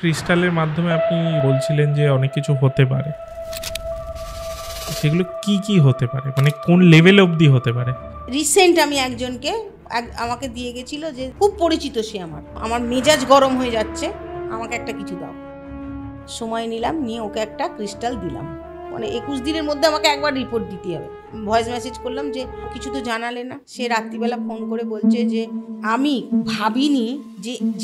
ক্রিস্টালের মাধ্যমে আপনি বলছিলেন যে অনেক কিছু হতে পারে, সেগুলো কি কি হতে পারে, মানে কোন লেভেল অবধি হতে পারে? রিসেন্ট আমি একজনকে আমাকে দিয়ে গেছিল, যে খুব পরিচিত সে, আমার মেজাজ গরম হয়ে যাচ্ছে, আমাকে একটা কিছু দাও। সময় নিলাম, নিয়ে ওকে একটা ক্রিস্টাল দিলাম। মানে 21 দিনের মধ্যে আমাকে একবার রিপোর্ট দিতে হবে। ভয়েস মেসেজ করলাম যে কিছু তো জানালে না। সে রাত্রিবেলা ফোন করে বলছে যে আমি ভাবিনি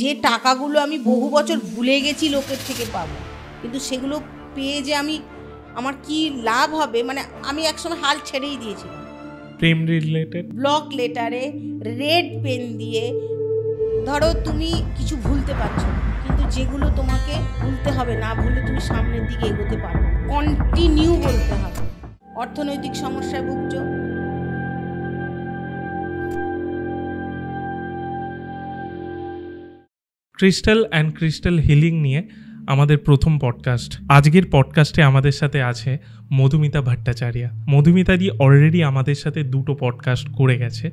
যে টাকাগুলো আমি বহু বছর ভুলে গেছি লোকের থেকে পাবো, কিন্তু সেগুলো পেয়ে যে আমার কি লাভ হবে। মানে আমি একসময় হাল ছেড়েই দিয়েছিলাম। প্রেম রিলেটেড ব্লক লেটারে রেড পেন দিয়ে, ধরো তুমি কিছু ভুলতে পারছো, কিন্তু যেগুলো তোমাকে ভুলতে হবে, না ভুলে তুমি সামনের দিকে এগোতে পারবে, কন্টিনিউ বলতে হবে। অর্থনৈতিক সমস্যায় ভুগছো, ক্রিস্টাল অ্যান্ড ক্রিস্টাল হিলিং নিয়ে আমাদের প্রথম পডকাস্ট। আজকের পডকাস্টে আমাদের সাথে আছে মধুমিতা ভট্টাচার্য। মধুমিতা দি অলরেডি আমাদের সাথে 2টো পডকাস্ট করে গেছে,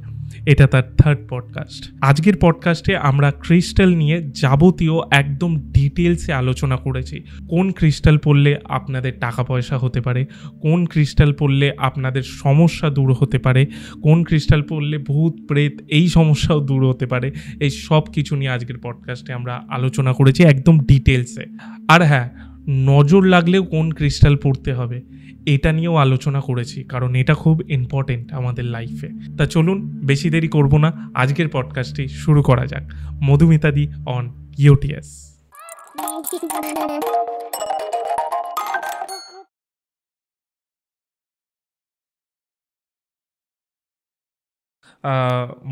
এটা তার 3rd পডকাস্ট। আজকের পডকাস্টে আমরা ক্রিস্টাল নিয়ে যাবতীয় একদম ডিটেলসে আলোচনা করেছি। কোন ক্রিস্টাল পড়লে আপনাদের টাকা পয়সা হতে পারে, কোন ক্রিস্টাল পড়লে আপনাদের সমস্যা দূর হতে পারে, কোন ক্রিস্টাল পড়লে ভূত প্রেত এই সমস্যাও দূর হতে পারে, এই সব কিছু নিয়ে আজকের পডকাস্টে আমরা আলোচনা করেছি একদম ডিটেলসে। আর হ্যাঁ, নজর লাগলেও কোন ক্রিস্টাল পড়তে হবে এটা নিয়েও আলোচনা করেছি, কারণ এটা খুব ইম্পর্টেন্ট আমাদের লাইফে। তা চলুন বেশি দেরি করব না, আজকের পডকাস্টটি শুরু করা যাক। মধুমিতা দি অন ইউটিএস।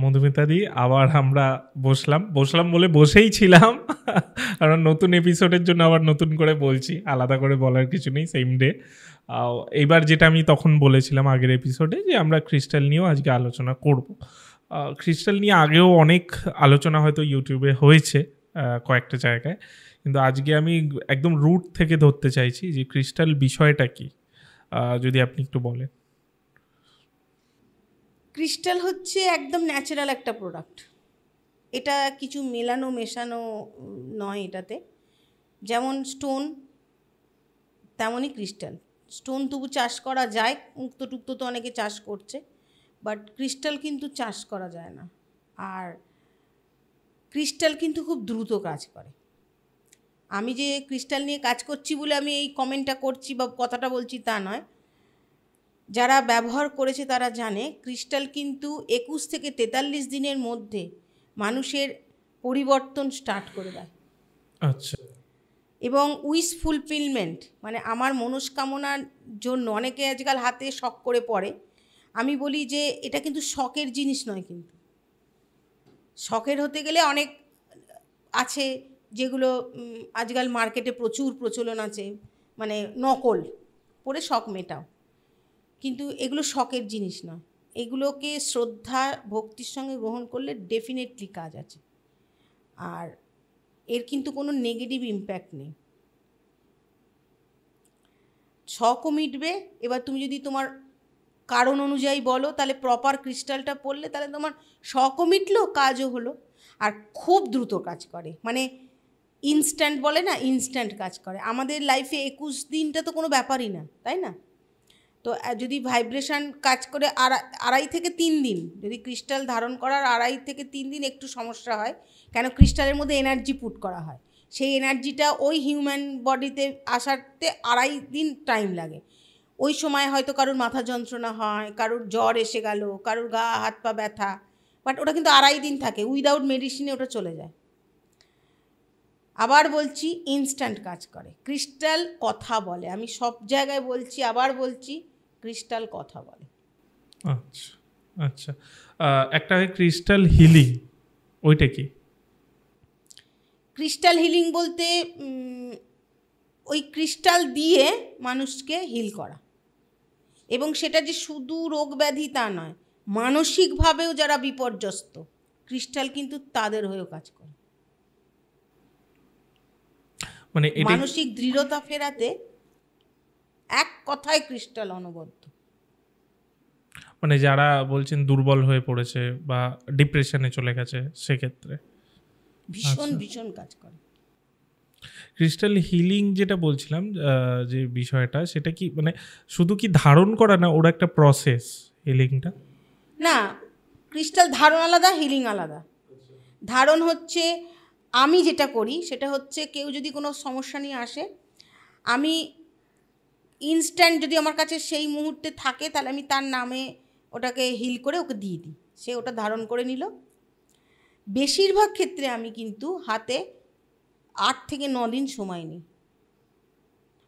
মধুমিতা দি আবার আমরা বসলাম বলে বসেই ছিলাম, কারণ নতুন এপিসোডের জন্য আবার নতুন করে বলছি, আলাদা করে বলার কিছু নেই, সেম ডে। এইবার যেটা আমি তখন বলেছিলাম আগের এপিসোডে, যে আমরা ক্রিস্টাল নিয়েও আজকে আলোচনা করব। ক্রিস্টাল নিয়ে আগেও অনেক আলোচনা হয়তো ইউটিউবে হয়েছে কয়েকটা জায়গায়, কিন্তু আজকে আমি একদম রুট থেকে ধরতে চাইছি যে ক্রিস্টাল বিষয়টা কি, যদি আপনি একটু বলেন। ক্রিস্টাল হচ্ছে একদম ন্যাচারাল একটা প্রোডাক্ট। এটা কিছু মেলানো মেশানো নয় এটাতে। যেমন স্টোন, তেমনই ক্রিস্টাল। স্টোন তবু চাষ করা যায়, মুক্ত টুক্ত তো অনেকে চাষ করছে, বাট ক্রিস্টাল কিন্তু চাষ করা যায় না। আর ক্রিস্টাল কিন্তু খুব দ্রুত কাজ করে। আমি যে ক্রিস্টাল নিয়ে কাজ করছি বলে আমি এই কমেন্টটা করছি বা কথাটা বলছি তা নয়। যারা ব্যবহার করেছে তারা জানে ক্রিস্টাল কিন্তু 21 থেকে 43 দিনের মধ্যে মানুষের পরিবর্তন স্টার্ট করে দেয়। আচ্ছা। এবং উইশ ফুলফিলমেন্ট, মানে আমার মনস্কামনার জন্য অনেকে আজকাল হাতে শখ করে পড়ে। আমি বলি যে এটা কিন্তু শখের জিনিস নয়, কিন্তু শখের হতে গেলে অনেক আছে, যেগুলো আজকাল মার্কেটে প্রচুর প্রচলন আছে, মানে নকল পরে শখ মেটাও, কিন্তু এগুলো শখের জিনিস নয়। এগুলোকে শ্রদ্ধা ভক্তির সঙ্গে গ্রহণ করলে ডেফিনেটলি কাজ আছে, আর এর কিন্তু কোনো নেগেটিভ ইম্প্যাক্ট নেই। শখও মিটবে। এবার তুমি যদি তোমার কারণ অনুযায়ী বলো, তাহলে প্রপার ক্রিস্টালটা পড়লে তাহলে তোমার শখও মিটলো, কাজও হলো। আর খুব দ্রুত কাজ করে, মানে ইনস্ট্যান্ট বলে না, ইনস্ট্যান্ট কাজ করে। আমাদের লাইফে 21 দিনটা তো কোনো ব্যাপারই না, তাই না? তো যদি ভাইব্রেশন কাজ করে 2.5 থেকে 3 দিন, যদি ক্রিস্টাল ধারণ করার 2.5 থেকে 3 দিন একটু সমস্যা হয়, কেন ক্রিস্টালের মধ্যে এনার্জি পুট করা হয়, সেই এনার্জিটা ওই হিউম্যান বডিতে আসাতে 2.5 দিন টাইম লাগে। ওই সময় হয়তো কারোর মাথা যন্ত্রণা হয়, কারোর জ্বর এসে গেল, কারোর গা হাত পা ব্যথা, বাট ওটা কিন্তু 2.5 দিন থাকে, উইদাউট মেডিসিনে ওটা চলে যায়। আবার বলছি, ইনস্ট্যান্ট কাজ করে ক্রিস্টাল, কথা বলে। আমি সব জায়গায় বলছি, আবার বলছি, ক্রিস্টাল কথা বলে। আচ্ছা আচ্ছা। একটা ক্রিস্টাল হিলিং, ওইটা কি? ক্রিস্টাল হিলিং বলতে ওই ক্রিস্টাল দিয়ে মানুষকে হিল করা, এবং সেটা যে শুধু রোগ ব্যাধি তা নয়, মানসিকভাবেও যারা বিপর্যস্ত, ক্রিস্টাল কিন্তু তাদের হয়েও কাজ করে। মানে মানসিক দৃঢ়তা ফেরাতে এক কথায় ক্রিস্টাল অনবদ্য। মানে যারা বলছেন দুর্বল হয়ে পড়েছে বা ডিপ্রেশনে চলে গেছে, সেক্ষেত্রে ভীষণ ভীষণ কাজ করে। ক্রিস্টাল হিলিং যেটা বলছিলাম, যে বিষয়টা, সেটা কি মানে শুধু কি ধারণ করা না, ওর একটা প্রসেস হিলিংটা? না, ক্রিস্টাল ধারণ আলাদা, হিলিং আলাদা। ধারণ হচ্ছে আমি যেটা করি সেটা হচ্ছে, কেউ যদি কোনো সমস্যা নিয়ে আসে, আমি ইনস্ট্যান্ট যদি আমার কাছে সেই মুহূর্তে থাকে, তাহলে আমি তার নামে ওটাকে হিল করে ওকে দিয়ে দিই, সে ওটা ধারণ করে নিল। বেশিরভাগ ক্ষেত্রে আমি কিন্তু হাতে 8 থেকে 9 দিন সময় নিই,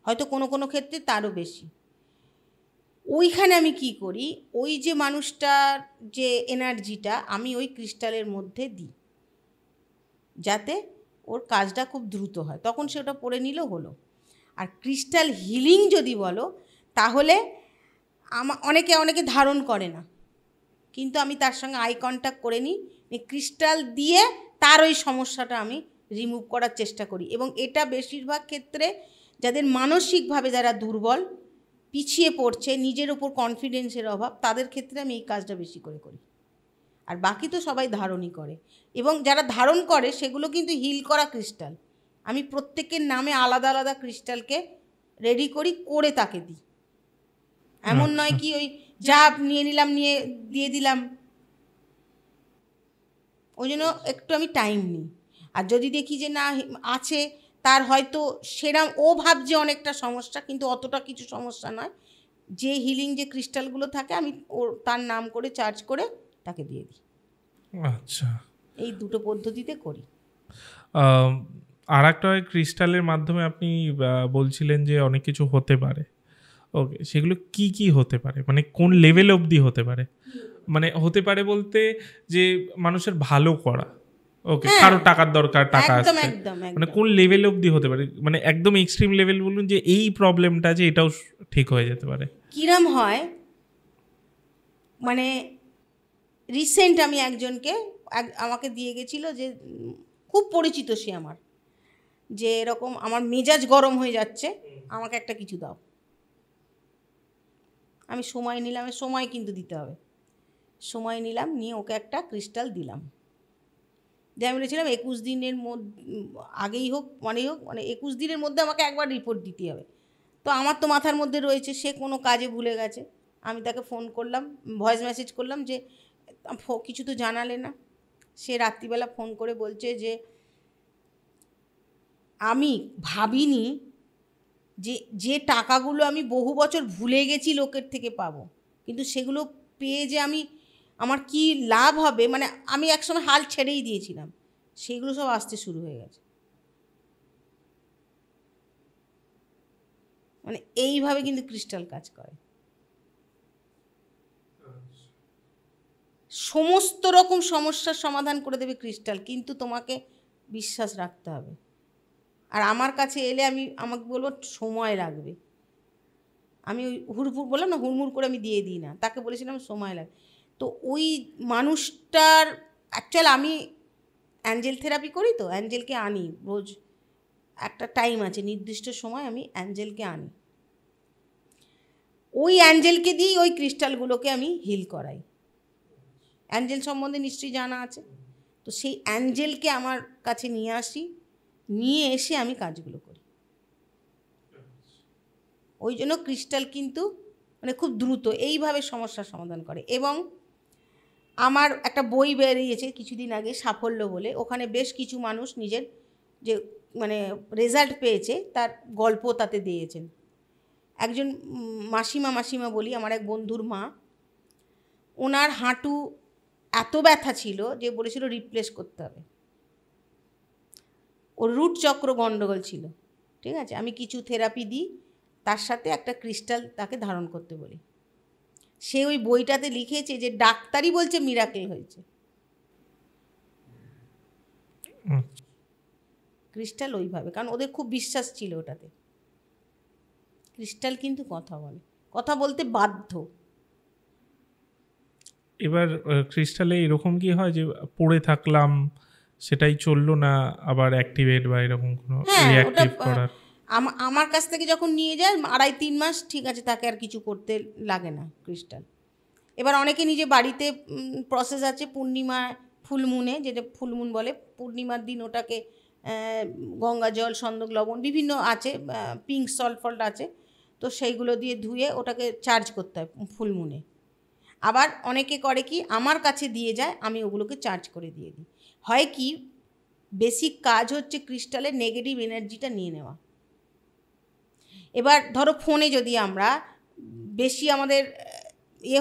হয়তো কোনো কোনো ক্ষেত্রে তারও বেশি। ওইখানে আমি কি করি, ওই যে মানুষটার যে এনার্জিটা আমি ওই ক্রিস্টালের মধ্যে দিই, যাতে ওর কাজটা খুব দ্রুত হয়, তখন সে ওটা পরে নিল হলো। আর ক্রিস্টাল হিলিং যদি বলো, তাহলে অনেকে ধারণ করে না, কিন্তু আমি তার সঙ্গে আই কন্ট্যাক্ট করে নিই, ক্রিস্টাল দিয়ে তার ওই সমস্যাটা আমি রিমুভ করার চেষ্টা করি। এবং এটা বেশিরভাগ ক্ষেত্রে যাদের মানসিকভাবে যারা দুর্বল, পিছিয়ে পড়ছে, নিজের ওপর কনফিডেন্সের অভাব, তাদের ক্ষেত্রে আমি এই কাজটা বেশি করে করি। আর বাকি তো সবাই ধারণই করে, এবং যারা ধারণ করে সেগুলো কিন্তু হিল করা ক্রিস্টাল। আমি প্রত্যেকের নামে আলাদা আলাদা ক্রিস্টালকে রেডি করে তাকে দিই। এমন নয় কি ওই যা নিয়ে নিলাম, নিয়ে দিয়ে দিলাম। ওই জন্য একটু আমি টাইম নিই। আর যদি দেখি যে না আছে, তার হয়তো সেরাম ও ভাবছে অনেকটা সমস্যা, কিন্তু অতটা কিছু সমস্যা নয়, যে হিলিং যে ক্রিস্টালগুলো থাকে আমি তার নাম করে চার্জ করে তাকে দিয়ে দিই। আচ্ছা, এই দুটো পদ্ধতিতে করি। আর একটা ক্রিস্টালের মাধ্যমে আপনি বলছিলেন যে অনেক কিছু হতে পারে। ওকে, সেগুলো কি কি হতে পারে, মানে কোন লেভেল অবধি হতে পারে? মানে হতে পারে বলতে যে মানুষের ভালো করা, ওকে, কারো টাকার দরকার, টাকা একদম আসছে, একদম মানে একদম। কোন লেভেল অবধি হতে পারে? মানে একদম এক্সট্রিম লেভেল বলুন, যে এই প্রবলেমটা যে এটাও ঠিক হয়ে যেতে পারে। কিরম হয়, মানে রিসেন্ট আমি একজনকে আমাকে দিয়ে গেছিলো, যে খুব পরিচিত সে আমার, যে এরকম আমার মেজাজ গরম হয়ে যাচ্ছে, আমাকে একটা কিছু দাও। আমি সময় নিলাম, সময় কিন্তু দিতে হবে। সময় নিলাম, নিয়ে ওকে একটা ক্রিস্টাল দিলাম, দিয়ে আমি বলেছিলাম 21 দিনের আগেই হোক, মানে 21 দিনের মধ্যে আমাকে একবার রিপোর্ট দিতে হবে। তো আমার তো মাথার মধ্যে রয়েছে, সে কোনো কাজে ভুলে গেছে। আমি তাকে ফোন করলাম, ভয়েস মেসেজ করলাম, যে কিছু তো জানালে না। সে রাত্রিবেলা ফোন করে বলছে যে আমি ভাবিনি যে টাকাগুলো আমি বহু বছর ভুলে গেছি লোকের থেকে পাবো, কিন্তু সেগুলো পেয়ে যে আমার কি লাভ হবে, মানে আমি একসময় হাল ছেড়েই দিয়েছিলাম, সেগুলো সব আসতে শুরু হয়ে গেছে। মানে এইভাবে কিন্তু ক্রিস্টাল কাজ করে, সমস্ত রকম সমস্যার সমাধান করে দেবে ক্রিস্টাল, কিন্তু তোমাকে বিশ্বাস রাখতে হবে। আর আমার কাছে এলে আমাকে বলবো সময় লাগবে, আমি ওই হুড়মুড় বললাম না, হুড়মুড় করে আমি দিয়ে দিই না, তাকে বলেছিলাম সময় লাগে। তো ওই মানুষটার অ্যাকচুয়াল আমি অ্যাঞ্জেল থেরাপি করি, তো অ্যাঞ্জেলকে আনি রোজ, একটা টাইম আছে, নির্দিষ্ট সময় আমি অ্যাঞ্জেলকে আনি, ওই অ্যাঞ্জেলকে দিয়েই ওই ক্রিস্টালগুলোকে আমি হিল করাই। অ্যাঞ্জেল সম্বন্ধে নিশ্চয়ই জানা আছে, তো সেই অ্যাঞ্জেলকে আমার কাছে নিয়ে আসি, নিয়ে এসে আমি কাজগুলো করি। ওই জন্য ক্রিস্টাল কিন্তু মানে খুব দ্রুত এইভাবে সমস্যার সমাধান করে। এবং আমার একটা বই বেরিয়েছে কিছুদিন আগে, সাফল্য বলে, ওখানে বেশ কিছু মানুষ নিজের যে মানে রেজাল্ট পেয়েছে তার গল্প তাতে দিয়েছেন। একজন মাসিমা বলি, আমার এক বন্ধুর মা, ওনার হাঁটু এত ব্যথা ছিল যে বলেছিল রিপ্লেস করতে হবে, ওর রুট চক্র গণ্ডগোল ছিল, ঠিক আছে, আমি কিছু থেরাপি দিই, তার সাথে একটা ক্রিস্টাল তাকে ধারণ করতে বলি। সে ওই বইটাতে লিখেছে যে ডাক্তারই বলছে মিরাকেল হয়েছে, ক্রিস্টাল ওইভাবে, কারণ ওদের খুব বিশ্বাস ছিল ওটাতে। ক্রিস্টাল কিন্তু কথা বলে, কথা বলতে বাধ্য। এবার ক্রিস্টালে এরকম কি হয় যে পড়ে থাকলাম, সেটাই চললো না, আবার অ্যাক্টিভেট বা এরকম কোনো রিঅ্যাক্টিভ করার? আমার কাছ থেকে যখন নিয়ে যায় 2.5-3 মাস ঠিক আছে, তাকে আর কিছু করতে লাগে না ক্রিস্টাল। এবার অনেকে নিজে বাড়িতে প্রসেস আছে, পূর্ণিমা ফুলমুনে, যেটা ফুলমুন বলে, পূর্ণিমার দিন ওটাকে গঙ্গা জল, সন্দক লবণ বিভিন্ন আছে, পিঙ্ক সল্ট ফল্ট আছে, তো সেইগুলো দিয়ে ধুয়ে ওটাকে চার্জ করতে হয় ফুল মুনে। আবার অনেকে করে কি আমার কাছে দিয়ে যায়, আমি ওগুলোকে চার্জ করে দিয়ে দিই। হয় কি বেসিক কাজ হচ্ছে ক্রিস্টালের নেগেটিভ এনার্জিটা নিয়ে নেওয়া। এবার ধরো ফোনে যদি আমরা বেশি আমাদের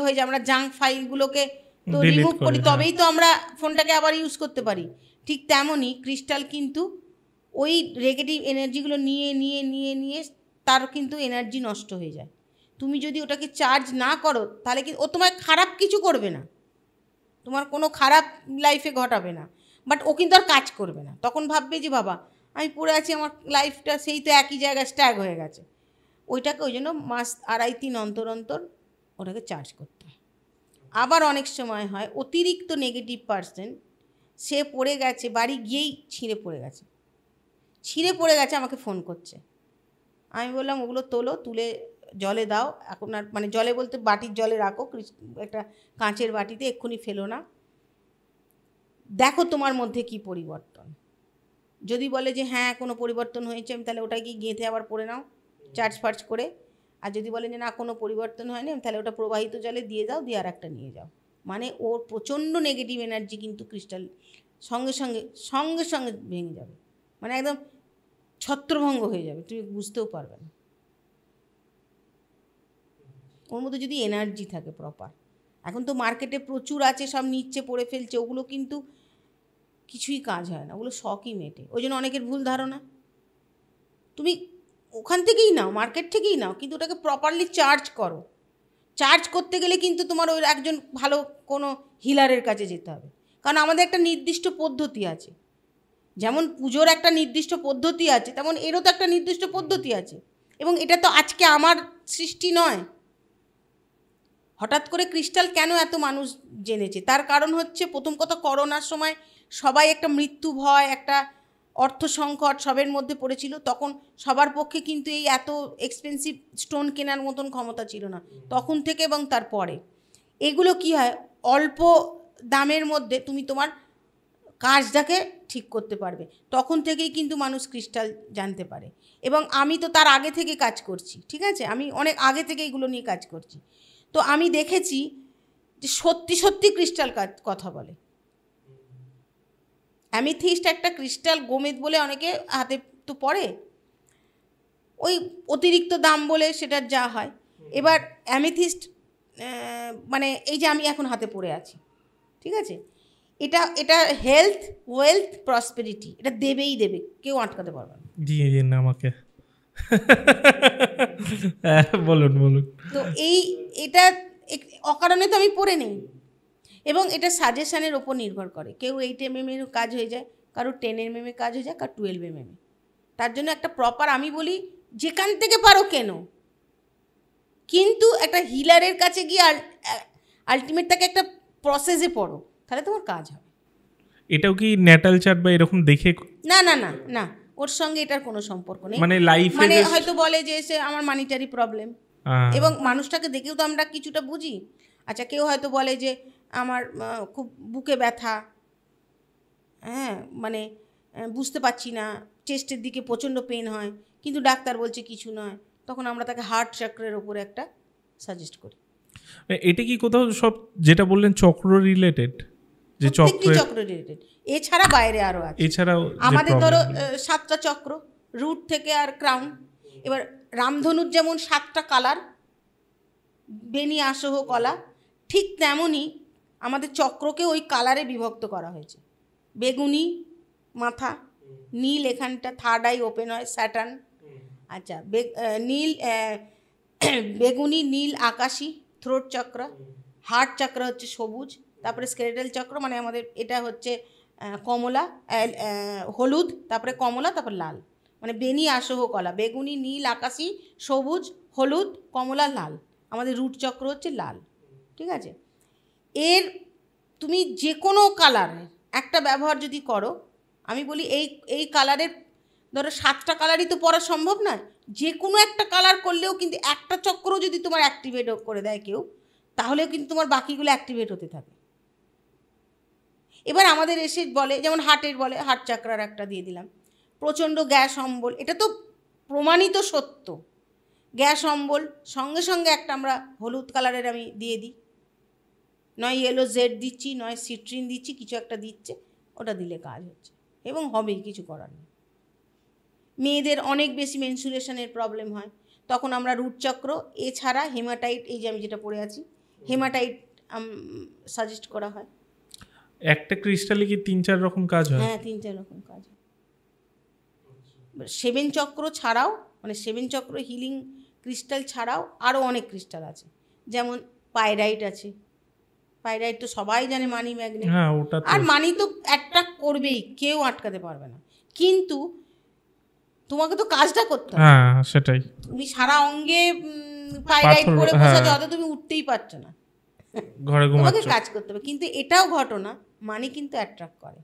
হয়ে যায়, আমরা জাঙ্ক ফাইলগুলোকে তো রিমুভ করি, তবেই তো আমরা ফোনটাকে আবার ইউজ করতে পারি। ঠিক তেমনই ক্রিস্টাল কিন্তু ওই নেগেটিভ এনার্জিগুলো নিয়ে নিয়ে নিয়ে নিয়ে তার কিন্তু এনার্জি নষ্ট হয়ে যায়। তুমি যদি ওটাকে চার্জ না করো তাহলে কিন্তু ও তোমার খারাপ কিছু করবে না, তোমার কোনো খারাপ লাইফে ঘটাবে না, বাট ও কিন্তু আর কাজ করবে না। তখন ভাববে যে বাবা আমি পড়ে আছি, আমার লাইফটা সেই তো একই জায়গায় স্ট্যাগ হয়ে গেছে। ওইটাকে ওই জন্য মাস 2.5-3 অন্তর অন্তর ওটাকে চার্জ করতে হয়। আবার অনেক সময় হয় অতিরিক্ত নেগেটিভ পার্সেন্ট, সে পড়ে গেছে, বাড়ি গিয়েই ছিঁড়ে পড়ে গেছে, আমাকে ফোন করছে। আমি বললাম ওগুলো তোলো, তুলে জলে দাও, এখন আর মানে জলে বলতে বাটির জলে রাখো, একটা কাঁচের বাটিতে, এক্ষুনি ফেলো না, দেখো তোমার মধ্যে কি পরিবর্তন। যদি বলে যে হ্যাঁ কোনো পরিবর্তন হয়েছে, আমি তাহলে ওটাকে গেঁথে আবার পরে নাও চার্জ ফার্জ করে। আর যদি বলে যে না কোনো পরিবর্তন হয়নি, তাহলে ওটা প্রবাহিত জলে দিয়ে দাও, দিয়ে আর একটা নিয়ে যাও। মানে ওর প্রচণ্ড নেগেটিভ এনার্জি কিন্তু ক্রিস্টাল সঙ্গে সঙ্গে সঙ্গে সঙ্গে ভেঙে যাবে, মানে একদম ছত্রভঙ্গ হয়ে যাবে, তুমি বুঝতেও পারবে না। ওর মধ্যে যদি এনার্জি থাকে প্রপার। এখন তো মার্কেটে প্রচুর আছে, সব নিচ্ছে পড়ে ফেলছে, ওগুলো কিন্তু কিছুই কাজ হয় না, ওগুলো শখই মেটে। ওই জন্য অনেকের ভুল ধারণা। তুমি ওখান থেকেই নাও, মার্কেট থেকেই নাও, কিন্তু ওটাকে প্রপারলি চার্জ করো। চার্জ করতে গেলে কিন্তু তোমার ওই একজন ভালো কোনো হিলারের কাছে যেতে হবে, কারণ আমাদের একটা নির্দিষ্ট পদ্ধতি আছে। যেমন পুজোর একটা নির্দিষ্ট পদ্ধতি আছে, তেমন এরও তো একটা নির্দিষ্ট পদ্ধতি আছে। এবং এটা তো আজকে আমার সৃষ্টি নয়। হঠাৎ করে ক্রিস্টাল কেন এত মানুষ জেনেছে, তার কারণ হচ্ছে প্রথম কথা করোনার সময় সবাই একটা মৃত্যু ভয়, একটা অর্থ সংকট সবের মধ্যে পড়েছিল। তখন সবার পক্ষে কিন্তু এই এত এক্সপেন্সিভ স্টোন কেনার মতন ক্ষমতা ছিল না তখন থেকে। এবং তারপরে এগুলো কি হয়, অল্প দামের মধ্যে তুমি তোমার কাজটাকে ঠিক করতে পারবে। তখন থেকেই কিন্তু মানুষ ক্রিস্টাল জানতে পারে। এবং আমি তো তার আগে থেকে কাজ করছি, ঠিক আছে, আমি অনেক আগে থেকে এগুলো নিয়ে কাজ করছি। তো আমি দেখেছি যে সত্যি সত্যি ক্রিস্টাল কথা বলে। অ্যামিথিস্ট একটা ক্রিস্টাল, গোমেদ বলে অনেকে হাতে তো পড়ে, ওই অতিরিক্ত দাম বলে সেটার যা হয়। এবার অ্যামিথিস্ট মানে এই যে আমি এখন হাতে পড়ে আছি, ঠিক আছে, এটা হেলথ, ওয়েলথ, প্রসপেরিটি, এটা দেবেই দেবে, কেউ আটকাতে পারবে না। দিয়ে দিন আমাকে। বলুন। তো এটা অকারণে তো আমি পড়ে নেই। এবং এটা সাজেশানের ওপর নির্ভর করে, কেউ 8 mm কাজ হয়ে যায়, কারো 10 mm কাজ হয়ে যায়, কারো 12 mm। তার জন্য একটা প্রপার, আমি বলি যেখান থেকে পারো কেন, কিন্তু একটা হিলারের কাছে গিয়ে আলটিমেট তাকে একটা প্রসেসে পড়ো, তাহলে তোমার কাজ হবে। এটাও কি ন্যাটাল চার্ট বা এরকম দেখে? না না না না, ওর সঙ্গে এটার কোনো সম্পর্ক নেই। মানে লাইফে মানে হয়তো বলে যে সে আমার মানিটারি প্রবলেম, এবং মানুষটাকে দেখেও তো আমরা কিছুটা বুঝি। আচ্ছা, কেউ হয়তো বলে যে আমার খুব বুকে ব্যথা, হ্যাঁ মানে বুঝতে পারছি না, চেস্টের দিকে প্রচণ্ড পেন হয়, কিন্তু ডাক্তার বলছে কিছু নয়, তখন আমরা তাকে হার্ট চক্রের ওপরে একটা সাজেস্ট করি। এটা কি কোথাও সব যেটা বললেন চক্র রিলেটেড? যে চক্র রিলেটেড, এছাড়া বাইরে আরও আছে। এছাড়াও আমাদের ধরো 7টা চক্র, রুট থেকে আর ক্রাউন। এবার রামধনুর যেমন 7টা কালার, বেনি আসহ কলা, ঠিক তেমনই আমাদের চক্রকে ওই কালারে বিভক্ত করা হয়েছে। বেগুনি মাথা, নীল এখানটা, থার্ড আই ওপেন হয়, স্যাটার্ন। আচ্ছা, নীল বেগুনি, নীল আকাশি থ্রোট চক্র, হার্ট চক্র হচ্ছে সবুজ, তারপরে স্কেলেটাল চক্র মানে আমাদের এটা হচ্ছে কমলা, হলুদ, তারপরে কমলা, তারপর লাল, মানে বেনি আসহ কলা, বেগুনি, নীল আকাশি, সবুজ, হলুদ, কমলা, লাল। আমাদের রুট চক্র হচ্ছে লাল, ঠিক আছে। এর তুমি যে কোনো কালারের একটা ব্যবহার যদি করো, আমি বলি এই কালারের ধরো 7টা কালারই তো পড়া সম্ভব নয়, যে কোনো একটা কালার করলেও কিন্তু একটা চক্র যদি তোমার অ্যাক্টিভেট করে দেয় কেউ, তাহলেও কিন্তু তোমার বাকিগুলো অ্যাক্টিভেট হতে থাকে। এবার আমাদের এসে বলে, যেমন হার্টের বলে হার্ট চক্রার একটা দিয়ে দিলাম, প্রচণ্ড গ্যাস অম্বল, এটা তো প্রমাণিত সত্য। গ্যাস অম্বল সঙ্গে সঙ্গে একটা আমরা হলুদ কালারের আমি দিয়ে দিই, নয় ইয়েলো জেড দিচ্ছি, নয় সিট্রিন দিচ্ছি, কিছু একটা দিচ্ছে, ওটা দিলে কাজ হচ্ছে এবং হবেই, কিছু করার নেই। মেয়েদের অনেক বেশি মেনসুরেশনের প্রবলেম হয়, তখন আমরা রুটচক্র এছাড়া হেমাটাইট, এই যে আমি যেটা পড়ে আছি, হেমাটাইট সাজেস্ট করা হয়। একটা ক্রিস্টালে কি 3-4 রকম কাজ হয়? হ্যাঁ, 3-4 রকম কাজ হয়। 7 চক্র ছাড়াও, মানে 7 চক্র হিলিং ক্রিস্টাল ছাড়াও আরও অনেক ক্রিস্টাল আছে, যেমন পাইরাইট আছে। পাইরাইট তো সবাই জানে মানি ম্যাগনেট, হ্যাঁ ওটা তো। আর মানি তো অ্যাট্রাক্ট করবেই, কেউ আটকাতে পারবে না, কিন্তু তোমাকে তো কাজটা করতে হবে। হ্যাঁ সেটাই। তুমি সারা অঙ্গে পাইরাইট পরে বসে যত, তুমি উঠতেই পারছো না, ঘরে তোমাকে ঘুমাচ্ছ। কাজ করতে হবে। কিন্তু এটাও ঘটনা, মানি কিন্তু অ্যাট্রাক্ট করে।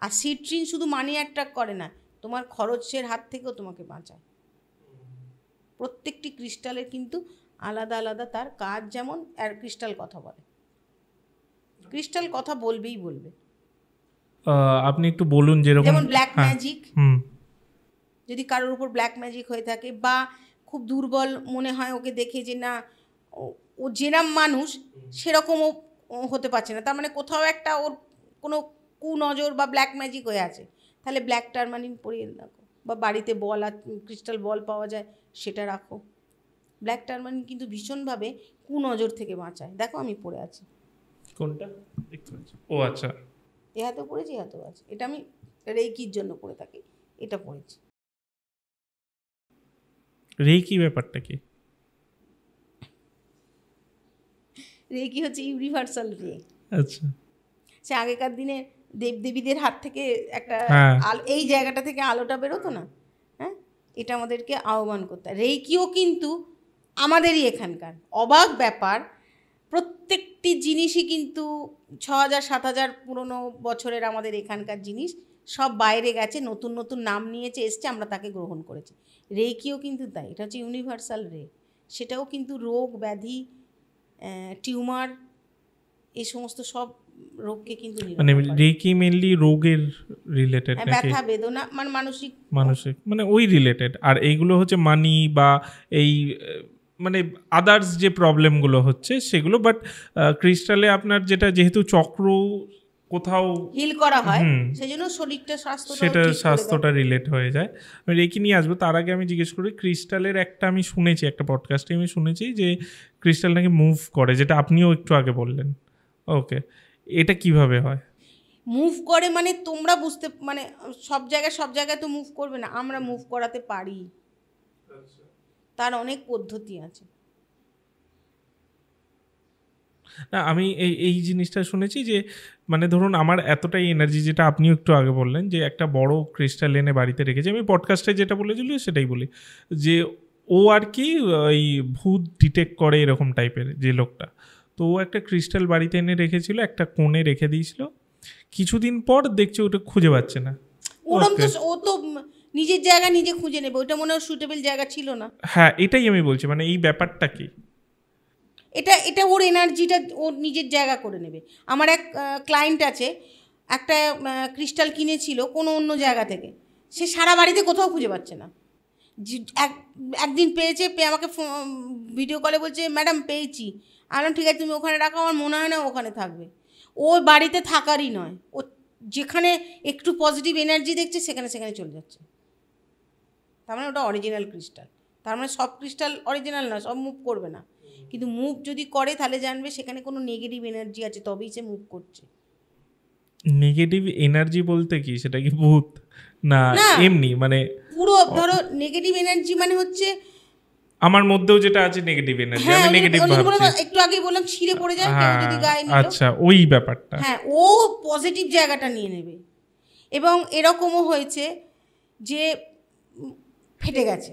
আর সিট্রিন শুধু মানি অ্যাট্রাক্ট করে না, তোমার খরচের হাত থেকেও তোমাকে বাঁচায়। প্রত্যেকটি ক্রিস্টালের কিন্তু আলাদা আলাদা তার কাজ, যেমন আর ক্রিস্টাল কথা বলে, ক্রিস্টাল কথা বলবেই বলবে। আপনি একটু বলুন যেরকম যেমন ব্ল্যাক ম্যাজিক, হুম যদি কারোর উপর ব্ল্যাক ম্যাজিক হয়ে থাকে বা খুব দুর্বল মনে হয় ওকে দেখে যে না ও যেরম মানুষ সেরকমও হতে পারছে না, তার মানে কোথাও একটা ওর কোনো কুনজর বা ব্ল্যাক ম্যাজিক হয়ে আছে, তাহলে ব্ল্যাক টারমালিন পরিয়ে রাখো, বা বাড়িতে বল আর ক্রিস্টাল বল পাওয়া যায় সেটা রাখো। ব্ল্যাক টারমালিন কিন্তু ভীষণভাবে কুনজর থেকে বাঁচায়। দেখো আমি পরে আছি, কোনটা? ও আচ্ছা, এ হাতেও পড়েছি, এ হাতেও আছে। এটা আমি রেইকির জন্য পরে থাকি, এটা পড়েছি। রেকি ব্যাপারটা কি? রেকি হচ্ছে ইউনিভার্সাল রে। আচ্ছা, সে আগেকার দিনে দেবদেবীদের হাত থেকে একটা হ্যাঁ। এই জায়গাটা থেকে আলোটা বেরোতো না, হ্যাঁ, এটা আমাদেরকে আহ্বান করতে হয়। রেইকিও কিন্তু আমাদেরই এখানকার। অবাক ব্যাপার, প্রত্যেকটি জিনিসই কিন্তু 6000-7000 পুরনো বছরের আমাদের এখানকার জিনিস, সব বাইরে গেছে, নতুন নতুন নাম নিয়েছে, এসছে, আমরা তাকে গ্রহণ করেছি। রেইকিও কিন্তু তাই, এটা হচ্ছে ইউনিভার্সাল রে। সেটাও কিন্তু রোগ ব্যাধি, টিউমার, এই সমস্ত সব রোগকে কিন্তু মানে রেকি মেইনলি রোগের রিলেটেড নাকি? ব্যথা বেদনা, মানে মানসিক মানে ওই রিলেটেড। আর এইগুলো হচ্ছে মানি বা এই মানে আদার্স যে প্রবলেমগুলো হচ্ছে সেগুলো। বাট ক্রিস্টালে আপনার যেটা যেহেতু চক্র কোথাও হিল করা হয়, সেজন্য শরীরটা সেটা স্বাস্থ্যটা রিলেট হয়ে যায়। আমি রেকি নিয়ে আসবো, তার আগে আমি জিজ্ঞেস করি ক্রিস্টালের একটা আমি শুনেছি, একটা পডকাস্টে আমি শুনেছি যে ক্রিস্টাল নাকি মুভ করে, যেটা আপনিও একটু আগে বললেন। ওকে, এটা কিভাবে হয়? মুভ করে মানে তোমরা বুঝতে, মানে সব জায়গায় তো মুভ করবে না, আমরা মুভ করাতে পারি, তার অনেক পদ্ধতি আছে। না আমি এই জিনিসটা শুনেছি যে মানে ধরুন আমার এতটাই এনার্জি, যেটা আপনিও একটু আগে বললেন যে একটা বড় ক্রিস্টাল এনে বাড়িতে রেখেছি, আমি পডকাস্টে যেটা বলেছিল সেটাই বলি, যে ও আর কি ওই ভূত ডিটেক্ট করে এরকম টাইপের যে লোকটা, তো ও একটা ক্রিস্টাল বাড়িতে এনে রেখেছিল, একটা কোণে রেখে দিয়েছিল, কিছুদিন পর দেখছে ওটা খুঁজে পাচ্ছে না। ওরম তো ও তো নিজের জায়গা নিজে খুঁজে নেবে, ওটা মনে হয় সুটেবল জায়গা ছিল না। হ্যাঁ এটাই আমি বলছি, মানে এই ব্যাপারটা কি? এটা ওর এনার্জিটা ওর নিজের জায়গা করে নেবে। আমার এক ক্লায়েন্ট আছে, একটা ক্রিস্টাল কিনেছিল কোনো অন্য জায়গা থেকে, সে সারা বাড়িতে কোথাও খুঁজে পাচ্ছে না। একদিন পেয়েছে, পেয়ে আমাকে ভিডিও কলে বলছে ম্যাডাম পেয়েছি। আমি ঠিক আছে তুমি ওখানে রাখো, আমার মনে হয় না ওখানে থাকবে। ও বাড়িতে থাকারই নয়, ও যেখানে একটু পজিটিভ এনার্জি দেখছে সেখানে চলে যাচ্ছে। তার মানে ওটা অরিজিনাল ক্রিস্টাল। তার মানে সব ক্রিস্টাল অরিজিনাল নয়, সব মুভ করবে না, কিন্তু মুভ যদি করে তাহলে জানবে সেখানে কোনো নেগেটিভ এনার্জি আছে, তবেই সে মুভ করছে। নেগেটিভ এনার্জি বলতে কি, সেটা কি ভূত না এমনি মানে পুরো ধরো নেগেটিভ এনার্জি মানে হচ্ছে আমার মধ্যেও যেটা আছে নেগেটিভ এনার্জি, আমি নেগেটিভ ভাবছি। একটু আগেই বললাম ছিঁড়ে পড়ে যায় কেউ যদি গায়ে নিল, আচ্ছা ওই ব্যাপারটা। হ্যাঁ, ও পজিটিভ জায়গাটা নিয়ে নেবে। এবং এরকমও হয়েছে যে ফেটে গেছে,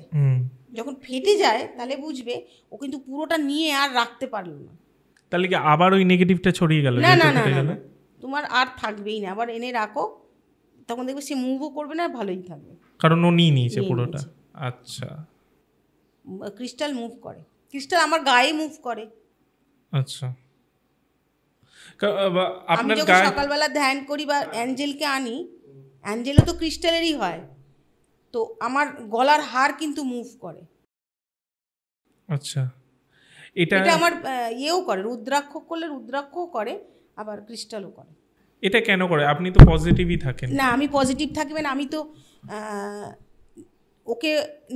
যখন ফেটে যায় তাহলে বুঝবে ও কিন্তু পুরোটা নিয়ে আর রাখতে পারলো না, তাহলে কি আবার ওই নেগেটিভটা ছড়িয়ে গেল? না না না, তোমার আর থাকবেই না, আবার এনে রাখো, তখন দেখবে সে মুভও করবে না, ভালোই থাকবে, কারণ ও নিয়ে নিয়েছে পুরোটা। আচ্ছা, ক্রিস্টাল মুভ করে, ক্রিস্টাল আমার গায়ে মুভ করে। আচ্ছা, আমি যখন সকালবেলা ধ্যান করি বা অ্যাঞ্জেলকে আনি, অ্যাঞ্জেলও তো ক্রিস্টালেরই হয়। তো আমার গলার হার কিন্তু মুভ করে। আচ্ছা, এটা এটা আমার ইয়েও করে, রুদ্রাক্ষ করলে রুদ্রাক্ষও করে, আবার ক্রিস্টালও করে। এটা কেন করে? আপনি তো পজিটিভই থাকেন। না, আমি পজিটিভ থাকবেন, আমি তো ওকে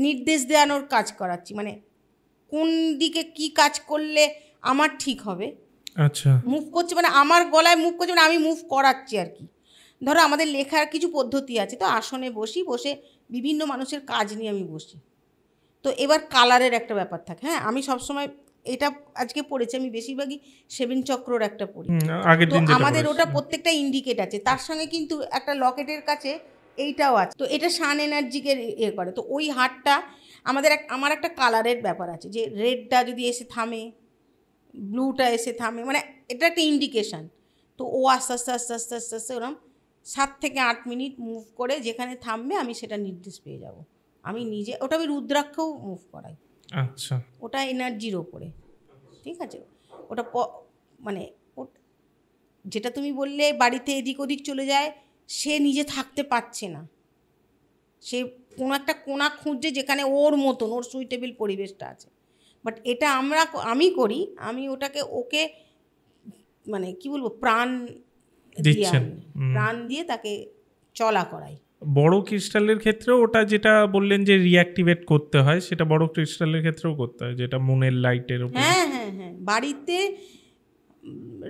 নির্দেশ দেওয়ানোর কাজ করাচ্ছি, মানে কোন দিকে কি কাজ করলে আমার ঠিক হবে। আচ্ছা, মুভ করছে মানে আমার গলায় মুভ করছে, মানে আমি মুভ করাচ্ছি আর কি। ধরো আমাদের লেখার কিছু পদ্ধতি আছে, তো আসনে বসে বিভিন্ন মানুষের কাজ নিয়ে আমি বসি। তো এবার কালারের একটা ব্যাপার থাকে। হ্যাঁ, আমি সবসময় এটা আজকে পড়েছি, আমি বেশিরভাগই 7 চক্রর একটা পড়ি। আগের তো দিন যেটা আমাদের ওটা বলেছিলেন। প্রত্যেকটা ইন্ডিকেট আছে, তার সঙ্গে কিন্তু একটা লকেটের কাছে এইটাও আছে। তো এটা সান এনার্জিকে ইয়ে করে। তো ওই হারটা আমার একটা কালারের ব্যাপার আছে, যে রেডটা যদি এসে থামে, ব্লুটা এসে থামে, মানে এটা একটা ইন্ডিকেশান। তো ও আস্তে আস্তে আস্তে আস্তে আস্তে আস্তে ওরকম 7 থেকে 8 মিনিট মুভ করে যেখানে থামবে আমি সেটা নির্দেশ পেয়ে যাব। আমি নিজে ওটা আমি রুদ্রাক্ষও মুভ করাই। আচ্ছা, ওটা এনার্জির ওপরে, ঠিক আছে। ওটা মানে যেটা তুমি বললে বাড়িতে এদিক ওদিক চলে যায়, সে নিজে থাকতে পারছে না, সে কোনো একটা কোণা খুঁজছে যেখানে ওর মতন ওর সুইটেবল পরিবেশটা আছে। বাট এটা আমি করি, আমি ওকে মানে কি বলবো, প্রাণ দিয়ে তাকে চলা করাই। বড় ক্রিস্টালের ক্ষেত্রেও ওটা যেটা বললেন যে রিঅ্যাক্টিভেট করতে হয়, সেটা বড় ক্রিস্টালের ক্ষেত্রেও করতে হয়, যেটা মুনের লাইটের উপর। হ্যাঁ হ্যাঁ হ্যাঁ, বাড়িতে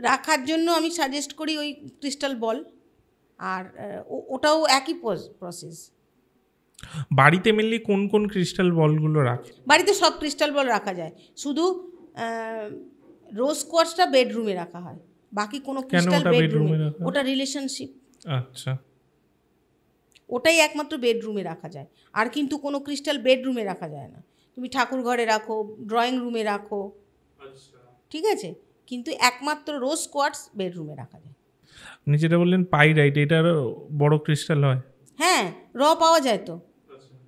রাখার জন্য আমি সাজেস্ট করি ওই ক্রিস্টাল বল, আর ওটাও একই প্রসেস। বাড়িতে মেনলি কোন কোন ক্রিস্টাল বলগুলো রাখে? বাড়িতে সব ক্রিস্টাল বল রাখা যায়, শুধু রোজ কোয়ার্টসটা বেডরুমে রাখা হয়, বাকি কোনো ক্রিস্টাল বেডরুমে, ওটা রিলেশনশিপ। আচ্ছা, ওটাই একমাত্র বেডরুমে রাখা যায়, আর কিন্তু কোনো ক্রিস্টাল বেডরুমে রাখা যায় না। তুমি ঠাকুর ঘরে রাখো, ড্রয়িং রুমে রাখো, ঠিক আছে, কিন্তু একমাত্র রোজ কোয়ার্টস বেডরুমে রাখা যায়। আপনি যেটা বললেন পাইরাইট, এটার বড় ক্রিস্টাল হয়? হ্যাঁ, পাওয়া যায় তো,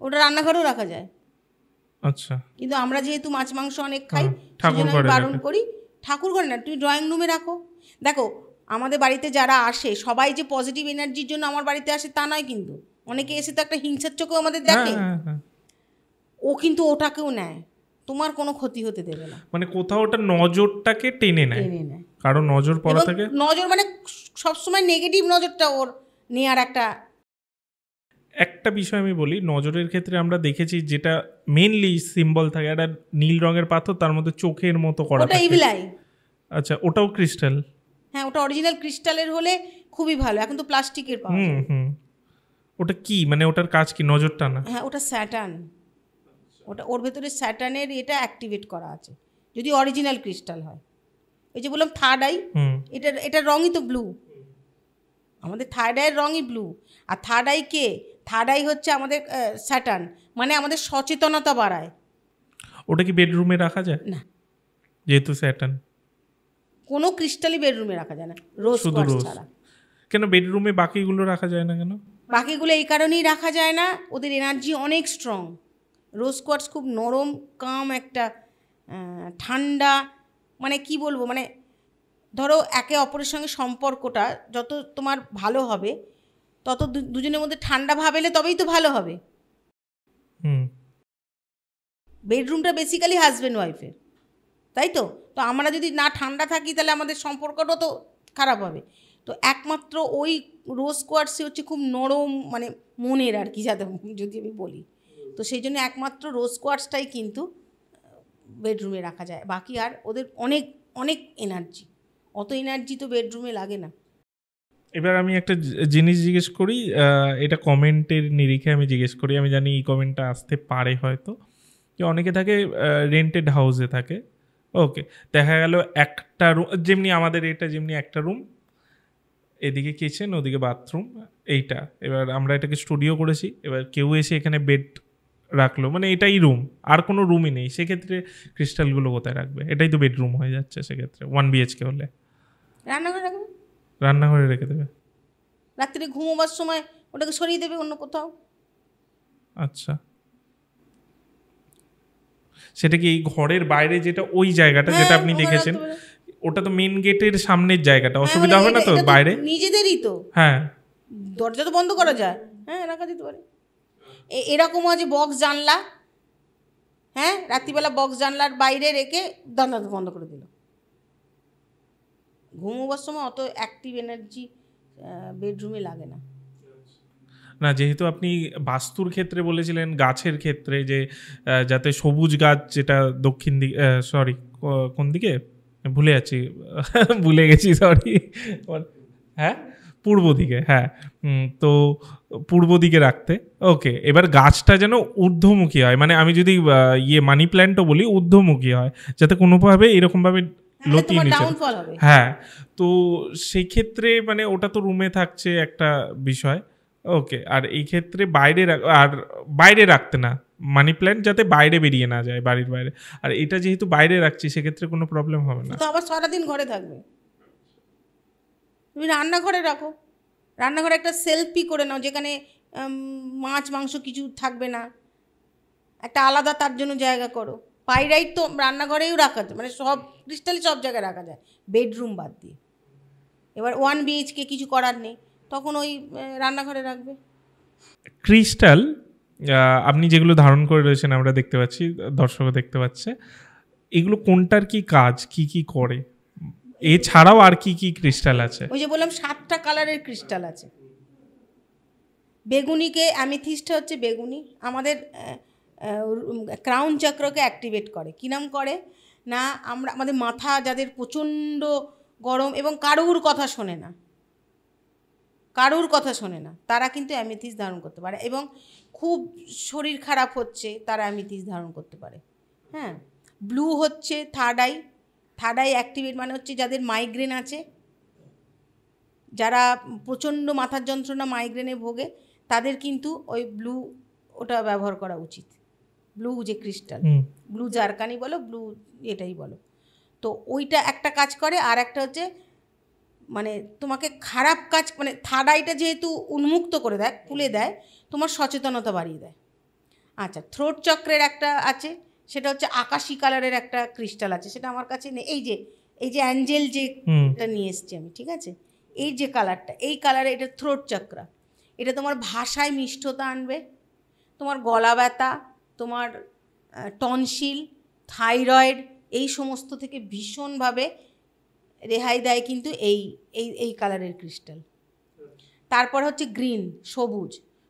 ওটা রান্নাঘরেও রাখা যায়। আচ্ছা, কিন্তু আমরা যেহেতু মাছ মাংস অনেক খাই, ঠাকুর সেজন্য আমি বারণ করি। ঠাকুর ঘরে না, তুমি ড্রয়িং রুমে রাখো। দেখো, আমাদের বাড়িতে যারা আসে সবাই যে পজিটিভ এনার্জির জন্য আমার বাড়িতে আসে তা নয়, কিন্তু অনেকে এসে তো একটা হিংসার চোখেও আমাদের দেখে। ও কিন্তু ওটাকেও নেয়, তোমার কোনো ক্ষতি হতে দেবে না। মানে কোথাও ওটা নজরটাকে টেনে নেয়, কারণ নজর পড়া থাকে। নজর মানে সবসময় নেগেটিভ নজরটা ওর নেয়ার একটা বিষয় আমি বলি, নজরের ক্ষেত্রে আমরা দেখেছি যেটা মেইনলি সিম্বল থাকে, একটা নীল রঙের পাথর, তার মধ্যে চোখের মতো করা থাকে। আচ্ছা, ওটাও ক্রিস্টাল? হ্যাঁ, ওটা অরিজিনাল ক্রিস্টালের হলে খুবই ভালো, এখন তো প্লাস্টিকের পাওয়া যায়। ওটা কি, মানে ওটার কাজ কি? নজরটা না? হ্যাঁ, ওটা স্যাটার্ন, ওটা ওর ভেতরে স্যাটার্নের এটা অ্যাক্টিভেট করা আছে, যদি অরিজিনাল ক্রিস্টাল হয়। ওই যে বললাম থার্ড আই, এটার রঙই তো ব্লু, আমাদের থার্ড আইয়ের রঙই ব্লু। আর থার্ড আই হচ্ছে আমাদের স্যাটার্ন, মানে আমাদের সচেতনতা বাড়ায়। ওটা কি বেডরুমে রাখা যায়? না, যেহেতু স্যাটার্ন কোনো ক্রিস্টালই বেডরুমে রাখা যায় না, রোজ কোয়ার্টজ ছাড়া। কেন বেডরুমে বাকিগুলো রাখা যায় না কেন? বাকিগুলো এই কারণেই রাখা যায় না, ওদের এনার্জি অনেক স্ট্রং। রোজ কোয়ার্টজ খুব নরম, কাম, একটা ঠান্ডা, মানে কি বলবো, মানে ধরো একে অপরের সঙ্গে সম্পর্কটা যত তোমার ভালো হবে, তত দুজনের মধ্যে ঠান্ডা ভাব এলে তবেই তো ভালো হবে। বেডরুমটা বেসিক্যালি হাজব্যান্ড ওয়াইফের, তাই তো। তো আমরা যদি না ঠান্ডা থাকি তাহলে আমাদের সম্পর্কটাও তো খারাপ হবে। তো একমাত্র ওই রোজ কোয়ার্টসই হচ্ছে খুব নরম, মানে মনের আর কি, যাতে যদি আমি বলি, তো সেই জন্য একমাত্র রোজ কোয়ার্টসটাই কিন্তু বেডরুমে রাখা যায়। বাকি আর ওদের অনেক অনেক এনার্জি, অত এনার্জি তো বেডরুমে লাগে না। এবার আমি একটা জিনিস জিজ্ঞেস করি, এটা কমেন্টের নিরিখে আমি জিজ্ঞেস করি, আমি জানি এই কমেন্টটা আসতে পারে হয়তো, যে অনেকে থাকে রেন্টেড হাউসে থাকে, ওকে, দেখা গেল একটা রুম, যেমনি আমাদের এটা যেমনি একটা রুম, এদিকে কিচেন, ওদিকে বাথরুম, এইটা, এবার আমরা এটাকে স্টুডিও করেছি, এবার কেউ এসে এখানে বেড রাখলো, মানে এটাই রুম, আর কোনো রুমই নেই, সেক্ষেত্রে ক্রিস্টালগুলো কোথায় রাখবে? এটাই তো বেডরুম হয়ে যাচ্ছে সেক্ষেত্রে, 1 BHK হলে। রান্নাঘরে রাখবে, রান্নাঘরে রেখে দেবে, রাত্রে ঘুমোবার সময় ওটাকে সরিয়ে দেবে অন্য কোথাও। আচ্ছা, সেটা কি এই ঘরের বাইরে, যেটা ওই জায়গাটা যেটা আপনি দেখেছেন, ওটা তো মেন গেটের সামনের জায়গাটা, অসুবিধা হবে না তো? বাইরে নিজেদেরই তো, হ্যাঁ, দরজা তো বন্ধ করা যায়, হ্যাঁ রাখা যেতে পারে। এরকমও আছে বক্স জানলা, হ্যাঁ, রাত্রিবেলা বক্স জানলার বাইরে রেখে দরজা বন্ধ করে দিল। ঘুমোবার সময় অত অ্যাক্টিভ এনার্জি বেডরুমে লাগে না। না, যেহেতু আপনি বাস্তুর ক্ষেত্রে বলেছিলেন, গাছের ক্ষেত্রে যে যাতে সবুজ গাছ, যেটা দক্ষিণ দিকে, সরি কোন দিকে ভুলে যাচ্ছি, ভুলে গেছি, সরি, হ্যাঁ পূর্ব দিকে, হ্যাঁ, তো পূর্ব দিকে রাখতে। ওকে, এবার গাছটা যেন ঊর্ধ্বমুখী হয়, মানে আমি যদি মানি প্ল্যান্টও বলি ঊর্ধ্বমুখী হয়, যাতে কোনোভাবে এরকমভাবে লতিয়ে নিচে, হ্যাঁ। তো সেই ক্ষেত্রে মানে ওটা তো রুমে থাকছে একটা বিষয়, ওকে। আর এই ক্ষেত্রে বাইরে রাখতে না, মানি প্ল্যান্ট যাতে বাইরে বেরিয়ে না যায়, বাড়ির বাইরে। আর এটা যেহেতু বাইরে রাখছি, সেক্ষেত্রে কোনো প্রবলেম হবে না। তো আবার সারাদিন ঘরে থাকবে। তুমি রান্নাঘরে রাখো, রান্নাঘরে একটা সেলফি করে নাও, যেখানে মাছ মাংস কিছু থাকবে না, একটা আলাদা তার জন্য জায়গা করো। পাইরাইট তো রান্নাঘরেও রাখা যায়, মানে সব ক্রিস্টালই সব জায়গায় রাখা যায়, বেডরুম বাদ দিয়ে। এবার 1 BHK কিছু করার নেই, তখন ওই রান্নাঘরে রাখবে। ক্রিস্টাল আপনি যেগুলো ধারণ করে রয়েছেন, আমরা দেখতে পাচ্ছি, দর্শকও দেখতে পাচ্ছে, এগুলো কোনটার কি কাজ, কি কি করে, এছাড়াও আর কি কি ক্রিস্টাল আছে? ওই যে বললাম 7টা কালারের ক্রিস্টাল আছে। বেগুনিকে, অ্যামিথিস্টটা হচ্ছে বেগুনি, আমাদের ক্রাউন চক্রকে অ্যাক্টিভেট করে। কী নাম করে না, আমাদের মাথা যাদের প্রচণ্ড গরম এবং কারুর কথা শোনে না, তারা কিন্তু অ্যামিথিস্ট ধারণ করতে পারে, এবং খুব শরীর খারাপ হচ্ছে তারা অ্যামিথিস্ট ধারণ করতে পারে। হ্যাঁ, ব্লু হচ্ছে থার্ড আই অ্যাক্টিভেট, মানে হচ্ছে যাদের মাইগ্রেন আছে, যারা প্রচণ্ড মাথার যন্ত্রণা মাইগ্রেনে ভোগে, তাদের কিন্তু ওই ব্লু ওটা ব্যবহার করা উচিত। ব্লু যে ক্রিস্টাল, ব্লু জারকানি বলো, ব্লু এটাই বলো, তো ওইটা একটা কাজ করে। আর একটা হচ্ছে মানে তোমাকে খারাপ কাজ, মানে থার্ড আইটা যেহেতু উন্মুক্ত করে দেয়, খুলে দেয়, তোমার সচেতনতা বাড়িয়ে দেয়। আচ্ছা, থ্রোট চক্রের একটা আছে, সেটা হচ্ছে আকাশি কালারের একটা ক্রিস্টাল আছে, সেটা আমার কাছে নেই। এই যে অ্যাঞ্জেল যে এটা নিয়ে এসছি আমি, ঠিক আছে, এই যে কালারটা, এই কালারে, এটা থ্রোট চক্র। এটা তোমার ভাষায় মিষ্টতা আনবে, তোমার গলা ব্যথা, তোমার টনসিল, থাইরয়েড, এই সমস্ত থেকে ভীষণভাবে রেহাই দেয় কিন্তু এই কালারের ক্রিস্টাল। তারপর হচ্ছে গ্রিন,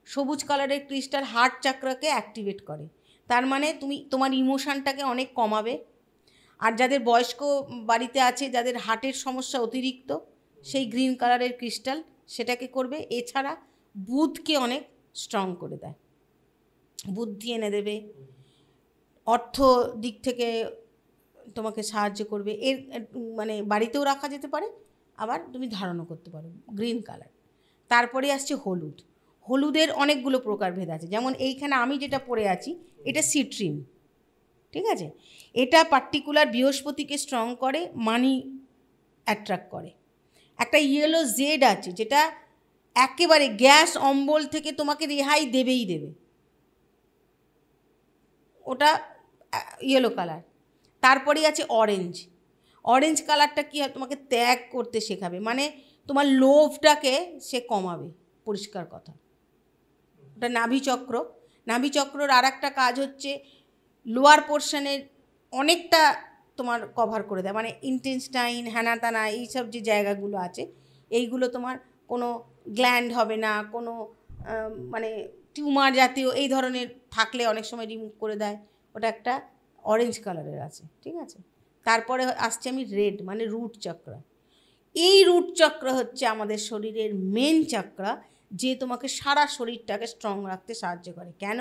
সবুজ কালারের ক্রিস্টাল হার্ট চক্রকে অ্যাক্টিভেট করে, তার মানে তুমি তোমার ইমোশনটাকে অনেক কমাবে। আর যাদের বয়স্ক বাড়িতে আছে, যাদের হার্টের সমস্যা অতিরিক্ত, সেই গ্রিন কালারের ক্রিস্টাল সেটাকে করবে। এছাড়া বুধকে অনেক স্ট্রং করে দেয়, বুদ্ধি এনে দেবে, অর্থ দিক থেকে তোমাকে সাহায্য করবে। এর মানে বাড়িতেও রাখা যেতে পারে, আবার তুমি ধারণও করতে পারো, গ্রিন কালার। তারপরে আসছে হলুদের অনেকগুলো প্রকারভেদ আছে, যেমন এইখানে আমি যেটা পরে আছি, এটা সিট্রিন, ঠিক আছে, এটা পার্টিকুলার বৃহস্পতিকে স্ট্রং করে, মানি অ্যাট্রাক্ট করে। একটা ইয়েলো জেড আছে, যেটা একেবারে গ্যাস অম্বল থেকে তোমাকে রেহাই দেবেই দেবে, ওটা ইয়েলো কালার। তারপরে আছে অরেঞ্জ কালারটা কী হয়, তোমাকে ত্যাগ করতে শেখাবে, মানে তোমার লোভটাকে সে কমাবে, পরিষ্কার কথা। ওটা নাভিচক্রর আর একটা কাজ হচ্ছে লোয়ার পোর্শনের অনেকটা তোমার কভার করে দেয়, মানে ইন্টেস্টাইন, হ্যানাতানা, এইসব যে জায়গাগুলো আছে, এইগুলো তোমার কোনো গ্ল্যান্ড হবে না, কোনো মানে টিউমার জাতীয় এই ধরনের থাকলে অনেক সময় রিমুভ করে দেয়। ওটা একটা অরেঞ্জ কালারের আছে, ঠিক আছে। তারপরে আসছে আমি রেড, মানে রুট চক্র। এই রুট চক্র হচ্ছে আমাদের শরীরের মেন চক্র, যে তোমাকে সারা শরীরটাকে স্ট্রং রাখতে সাহায্য করে। কেন?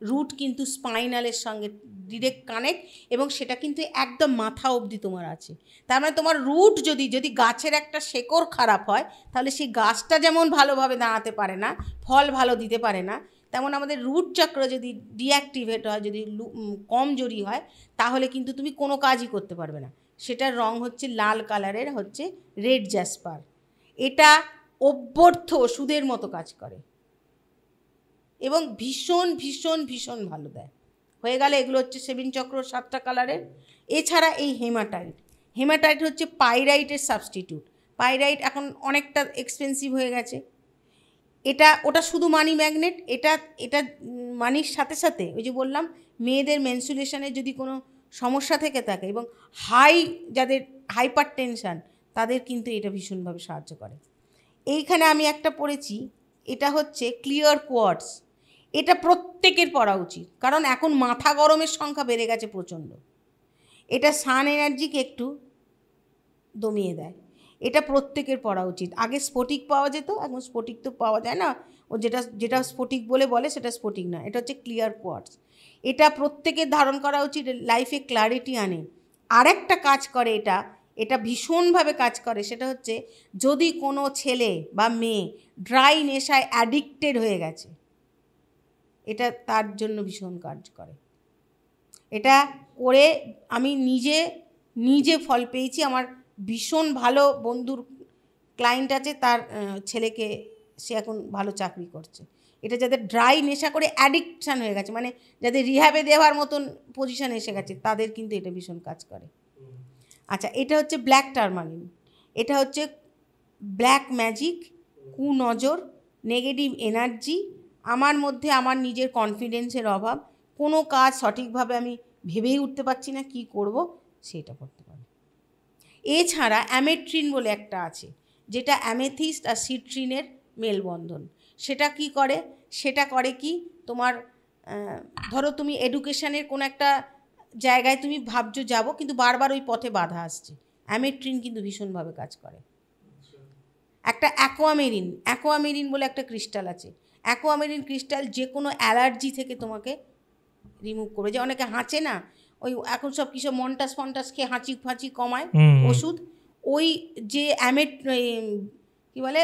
রুট কিন্তু স্পাইনালের সঙ্গে ডিরেক্ট কানেক্ট, এবং সেটা কিন্তু একদম মাথা অবধি তোমার আছে। তার মানে তোমার রুট যদি গাছের একটা শেকড় খারাপ হয়, তাহলে সেই গাছটা যেমন ভালোভাবে দাঁড়াতে পারে না, ফল ভালো দিতে পারে না, তেমন আমাদের রুট চক্র যদি ডিঅ্যাক্টিভেট হয়, যদি কমজোরি হয়, তাহলে কিন্তু তুমি কোনো কাজই করতে পারবে না। সেটার রং হচ্ছে লাল কালারের, হচ্ছে রেড জ্যাসপার। এটা অভ্যর্থ ওষুধের মতো কাজ করে এবং ভীষণ ভীষণ ভীষণ ভালো দেয়। হয়ে গেলে এগুলো হচ্ছে 7 চক্র, 7টা কালারের। এছাড়া এই হেমাটাইট হচ্ছে পাইরাইটের সাবস্টিটিউট। পাইরাইট এখন অনেকটা এক্সপেন্সিভ হয়ে গেছে। ওটা শুধু মানি ম্যাগনেট। এটা মানির সাথে সাথে ওই যে বললাম মেয়েদের মেনস্ট্রুয়েশনের যদি কোনো সমস্যা থেকে থাকে এবং যাদের হাইপার টেনশান তাদের কিন্তু এটা ভীষণভাবে সাহায্য করে। এইখানে আমি একটা পড়েছি, এটা হচ্ছে ক্লিয়ার কোয়ার্টস। এটা প্রত্যেকের পড়া উচিত, কারণ এখন মাথা গরমের সংখ্যা বেড়ে গেছে প্রচণ্ড। এটা সান এনার্জিকে একটু দমিয়ে দেয়। এটা প্রত্যেকের পড়া উচিত। আগে স্ফটিক পাওয়া যেত, এখন স্ফটিক তো পাওয়া যায় না। ও যেটা স্ফটিক বলে সেটা স্ফটিক না, এটা হচ্ছে ক্লিয়ার কোয়ার্টস। এটা প্রত্যেকের ধারণ করা উচিত, লাইফে ক্ল্যারিটি আনে। আরেকটা কাজ করে এটা ভীষণভাবে কাজ করে, সেটা হচ্ছে যদি কোনো ছেলে বা মেয়ে ড্রাই নেশায় অ্যাডিক্টেড হয়ে গেছে, এটা তার জন্য ভীষণ কাজ করে। এটা করে আমি নিজে ফল পেয়েছি। আমার ভীষণ ভালো বন্ধুর ক্লায়েন্ট আছে, তার ছেলেকে সে এখন ভালো চাকরি করছে। এটা যাদের ড্রাই নেশা করে অ্যাডিকশান হয়ে গেছে, মানে যাদের রিহ্যাবে দেওয়ার মতন পজিশান এসে গেছে, তাদের কিন্তু এটা ভীষণ কাজ করে। আচ্ছা, এটা হচ্ছে ব্ল্যাক টারমালিন। এটা হচ্ছে ব্ল্যাক ম্যাজিক, কুনজর, নেগেটিভ এনার্জি, আমার মধ্যে আমার নিজের কনফিডেন্সের অভাব, কোনো কাজ সঠিকভাবে আমি ভেবেই উঠতে পারছি না কি করব, সেটা করতে পারি। এছাড়া অ্যামেট্রিন বলে একটা আছে, যেটা অ্যামেথিস্ট আর সিট্রিনের মেলবন্ধন। সেটা করে কি তোমার ধরো তুমি এডুকেশনের কোনো একটা জায়গায় তুমি ভাবছো যাবো, কিন্তু বারবার ওই পথে বাধা আসছে, অ্যামেট্রিন কিন্তু ভীষণভাবে কাজ করে। একটা অ্যাকোয়ামেরিন বলে একটা ক্রিস্টাল আছে। অ্যাকোয়ামেরিন ক্রিস্টাল যে কোনো অ্যালার্জি থেকে তোমাকে রিমুভ করবে। যে অনেকে হাঁচে না, ওই এখন সব কিছু মন্টাস খেয়ে হাঁচি ফাঁচি কমায় ওষুধ, ওই যে কি বলে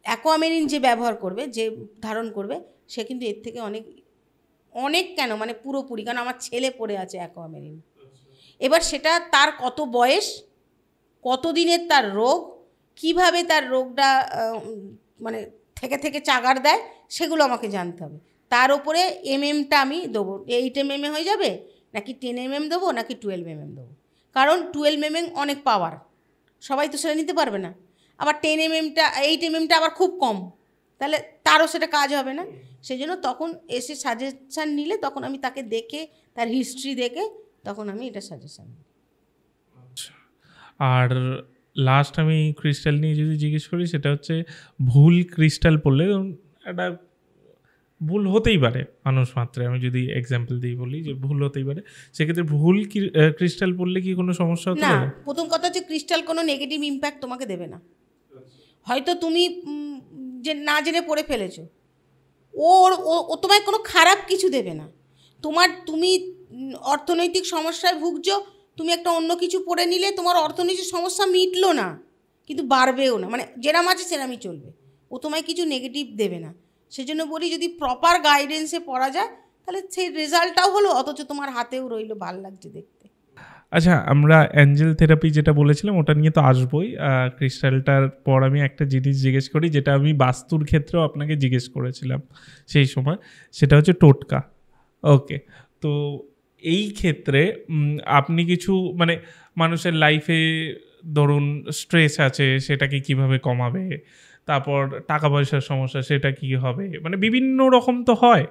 অ্যাকোয়ামেরিন যে ব্যবহার করবে, যে ধারণ করবে, সে কিন্তু এর থেকে অনেক কেন মানে পুরোপুরি, কারণ আমার ছেলে পড়ে আছে অ্যাকোয়ামেরিন। এবার সেটা তার কত বয়স, কতদিনের তার রোগ, কিভাবে তার রোগটা মানে থেকে চাগার দেয়, সেগুলো আমাকে জানতে হবে। তার ওপরে এমএমটা আমি দেবো, 8 mm হয়ে যাবে নাকি 10 mm দেবো নাকি 12 mm দেবো, কারণ 12 mm অনেক পাওয়ার, সবাই তো সেটা নিতে পারবে না। আবার 10 mmটা 8 mmটা আবার খুব কম, তাহলে তারও সেটা কাজ হবে না। সেই জন্য তখন এসে সাজেশান নিলে তখন আমি তাকে দেখে, তার হিস্ট্রি দেখে তখন আমি এটা সাজেশান নিই। আর লাস্ট আমি ক্রিস্টাল নিয়ে যদি জিজ্ঞেস করি, সেটা হচ্ছে ভুল ক্রিস্টাল পড়লে একটা ভুল হতেই পারে মানুষ মাত্রে, আমি যদি এক্সাম্পল দিয়ে বলি যে ভুল হতেই পারে, সেক্ষেত্রে ভুল ক্রিস্টাল পড়লে কি কোনো সমস্যা হতে পারে? না, প্রথম কথা হচ্ছে ক্রিস্টাল কোনো নেগেটিভ ইম্প্যাক্ট তোমাকে দেবে না। হয়তো তুমি যে না জেনে পড়ে ফেলেছো, ও তোমায় কোনো খারাপ কিছু দেবে না। তুমি অর্থনৈতিক সমস্যায় ভুগছো, তুমি একটা অন্য কিছু পড়ে নিলে তোমার অর্থনৈতিক সমস্যা মিটলো না, কিন্তু বাড়বেও না, মানে যেরাম আছে সেরামই চলবে। ও তোমায় কিছু নেগেটিভ দেবে না। সেজন্য বলি যদি প্রপার গাইডেন্সে পড়া যায়, তাহলে সেই রেজাল্টটাও হলো, অথচ তোমার হাতেও রইলো, ভাল লাগছে দেখতে। আচ্ছা, আমরা অ্যাঞ্জেল থেরাপি যেটা বলেছিলাম ওটা নিয়ে তো আসবোই। ক্রিস্টালটার পর আমি একটা জিনিস জিজ্ঞেস করি, যেটা আমি বাস্তুর ক্ষেত্রেও আপনাকে জিজ্ঞেস করেছিলাম সেই সময়, সেটা হচ্ছে টোটকা। ওকে, তো এই ক্ষেত্রে আপনি কিছু মানে মানুষের লাইফে ধরুন স্ট্রেস আছে, সেটাকে কিভাবে কমাবে, তারপর টাকা পয়সার সমস্যা সেটা কি হবে, মানে বিভিন্ন রকম তো হয়,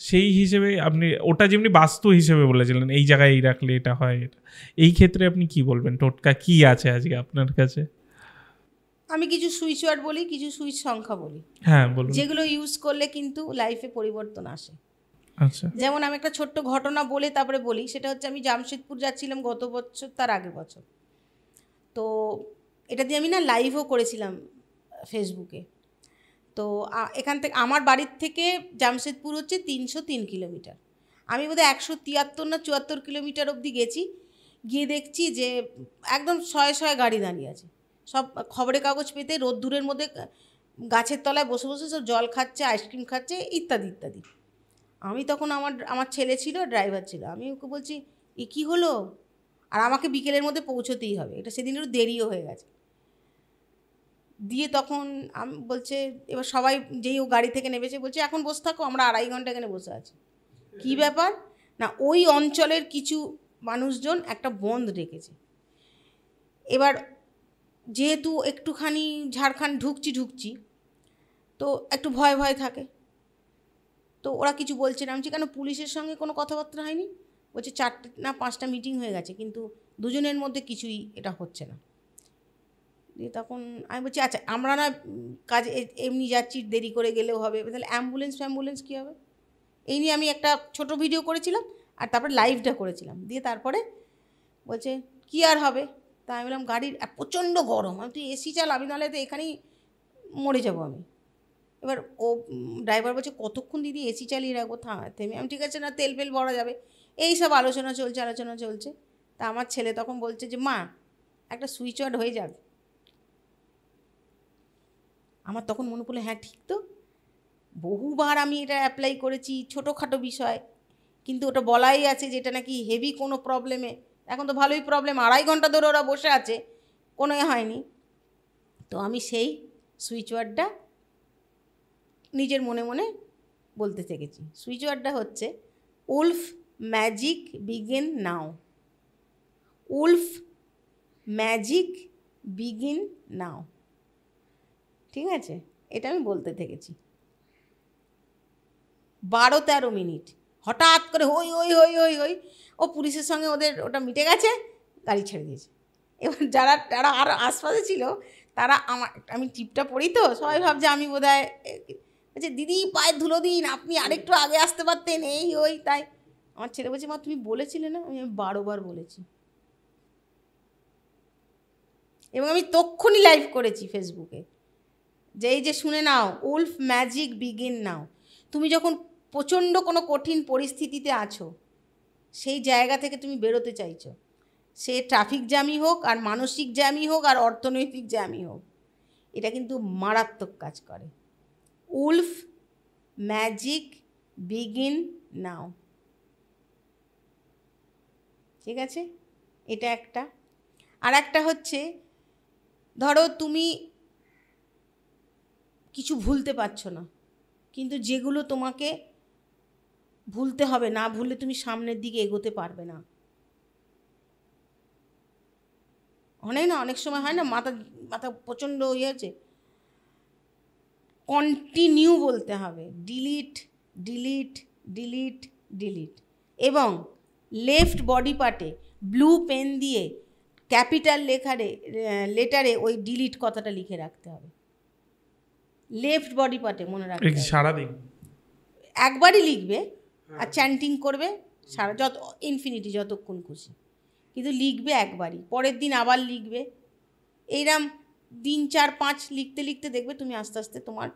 সেই হিসেবে আপনি ওটা যেমনি বাস্তু হিসেবে বলেছিলেন এই জায়গায় এই রাখলে এটা হয়, এটা এই ক্ষেত্রে আপনি কি বলবেন, টোটকা কি আছে আজকে আপনার কাছে? আমি কিছু সুইচ ওয়ার্ড বলি, কিছু সুইচ সংখ্যা বলি, হ্যাঁ বলুন। যেগুলো ইউজ করলে কিন্তু লাইফে পরিবর্তন আসে। আচ্ছা, যেমন আমি একটা ছোট্ট ঘটনা বলে তারপরে বলি। সেটা হচ্ছে আমি জামশেদপুর যাচ্ছিলাম গত বছর, তার আগের বছর। তো এটা দিয়ে আমি না লাইভও করেছিলাম ফেসবুকে। তো এখান থেকে আমার বাড়ির থেকে জামশেদপুর হচ্ছে 303 কিলোমিটার। আমি বোধহয় 173 না 74 কিলোমিটার অবধি গেছি। গিয়ে দেখছি যে একদম শয়ে গাড়ি দাঁড়িয়ে আছে, সব খবরের কাগজ পেতে রোদ্দুরের মধ্যে গাছের তলায় বসে বসে সব জল খাচ্ছে, আইসক্রিম খাচ্ছে, ইত্যাদি ইত্যাদি। আমি তখন আমার ছেলে ছিল, ড্রাইভার ছিল, আমি ওকে বলছি এ কী হলো, আর আমাকে বিকেলের মধ্যে পৌঁছতেই হবে, এটা সেদিন একটু দেরিও হয়ে গেছে। দিয়ে তখন আমি বলছে, এবার সবাই যেই ও গাড়ি থেকে নেমেছে বলছে এখন বসে থাকো, আমরা 2.5 ঘন্টা এখানে বসে আছি। কী ব্যাপার না, ওই অঞ্চলের কিছু মানুষজন একটা বন্ধ ডেকেছে। এবার যেহেতু একটুখানি ঝাড়খণ্ড ঢুকছি তো একটু ভয় ভয় থাকে, তো ওরা কিছু বলছে না। আমি বলছি কেন পুলিশের সঙ্গে কোনো কথাবার্তা হয়নি? বলছে 4টে না 5টা মিটিং হয়ে গেছে, কিন্তু দুজনের মধ্যে কিছুই এটা হচ্ছে না। দিয়ে তখন আমি বলছি আচ্ছা আমরা না কাজে এমনি যাচ্ছি, দেরি করে গেলেও হবে, তাহলে অ্যাম্বুলেন্স কী হবে? এই নিয়ে আমি একটা ছোট ভিডিও করেছিলাম আর তারপরে লাইভটা করেছিলাম। দিয়ে তারপরে বলছে কী আর হবে? তা আমি বললাম গাড়ির প্রচণ্ড গরম, আমি তুই এসি চালাবি, নাহলে তো এখানেই মরে যাবো আমি। এবার ও ড্রাইভার বলছে কতক্ষণ দিদি এসি চালিয়ে রাখবো থেমে? আমি ঠিক আছে না, তেল ফেল ভরা যাবে, এই সব আলোচনা চলছে। তা আমার ছেলে তখন বলছে যে মা একটা সুইচ অফ হয়ে যাক। আমার তখন মনে পড়লো হ্যাঁ ঠিক তো, বহুবার আমি এটা অ্যাপ্লাই করেছি, ছোটোখাটো বিষয়, কিন্তু ওটা বলাই আছে যে এটা নাকি হেভি কোনো প্রবলেমে। এখন তো ভালোই প্রবলেম, 2.5 ঘন্টা ধরে ওরা বসে আছে, কোনো হয়নি। তো আমি সেই সুইচ ওয়ার্ডটা নিজের মনে মনে বলতে থেকেছি। সুইচ ওয়ার্ডটা হচ্ছে উলফ ম্যাজিক বিগিন নাও। উলফ ম্যাজিক বিগিন নাও, ঠিক আছে? এটা আমি বলতে থেকেছি 12-13 মিনিট। হঠাৎ করে হই হই হই হই হই ও পুলিশের সঙ্গে ওদের ওটা মিটে গেছে, গাড়ি ছেড়ে দিয়েছে। এবার যারা আর আশপাশে ছিল তারা আমি টিপটা পড়ি তো, সবাই ভাবছে আমি বোধহয় বলছে দিদি পায়ে ধুলো দিন, আপনি আরেকটু আগে আসতে পারতেন, এই ওই তাই। আমার ছেলে বলছে মা তুমি বলেছিলে না? আমি 12 বার বলেছি, এবং আমি তক্ষুনি লাইভ করেছি ফেসবুকে যে এই যে শুনে নাও, উলফ ম্যাজিক বিগিন নাও। তুমি যখন প্রচণ্ড কোনো কঠিন পরিস্থিতিতে আছো, সেই জায়গা থেকে তুমি বেরোতে চাইছো, সে ট্রাফিক জ্যামই হোক আর মানসিক জ্যামই হোক আর অর্থনৈতিক জ্যামই হোক, এটা কিন্তু মারাত্মক কাজ করে। উলফ ম্যাজিক বিগিন নাও, ঠিক আছে? এটা একটা। আর একটা হচ্ছে ধরো তুমি কিছু ভুলতে পারছো না, কিন্তু যেগুলো তোমাকে ভুলতে হবে, না ভুললে তুমি সামনের দিকে এগোতে পারবে না। অনেক সময় হয় না মাথা প্রচণ্ড ইয়ে আছে, কন্টিনিউ বলতে হবে ডিলিট ডিলিট ডিলিট ডিলিট। এবং লেফট বডি পার্টে ব্লু পেন দিয়ে ক্যাপিটাল লেটারে ওই ডিলিট কথাটা লিখে রাখতে হবে। লেফট বডি পার্টে মনে রাখতে হবে। সারাদিন একবারই লিখবে আর চ্যান্টিং করবে ইনফিনিটি যতক্ষণ খুশি, কিন্তু লিখবে একবারই, পরের দিন আবার লিখবে। এইরকম 3, 4, 5 লিখতে লিখতে দেখবে তুমি আস্তে আস্তে তোমার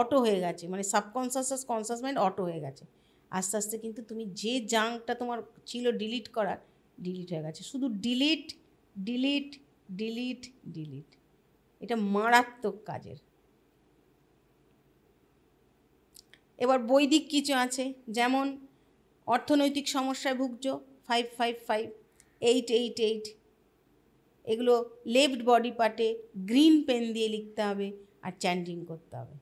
অটো হয়ে গেছে, মানে সাবকনসিয়াস কনসিয়াস মাইন্ড অটো হয়ে গেছে। আস্তে আস্তে কিন্তু তুমি যে জাঙ্কটা তোমার ছিল ডিলিট করার, ডিলিট হয়ে গেছে। শুধু ডিলিট ডিলিট ডিলিট ডিলিট, এটা মারাত্মক কাজের। এবার বৈদিক কিছু আছে, যেমন অর্থনৈতিক সমস্যায় ভুগছ 555 888, এগুলো লেফট বডি পার্টে গ্রিন পেন দিয়ে লিখতে হবে আর চ্যান্টিং করতে হবে।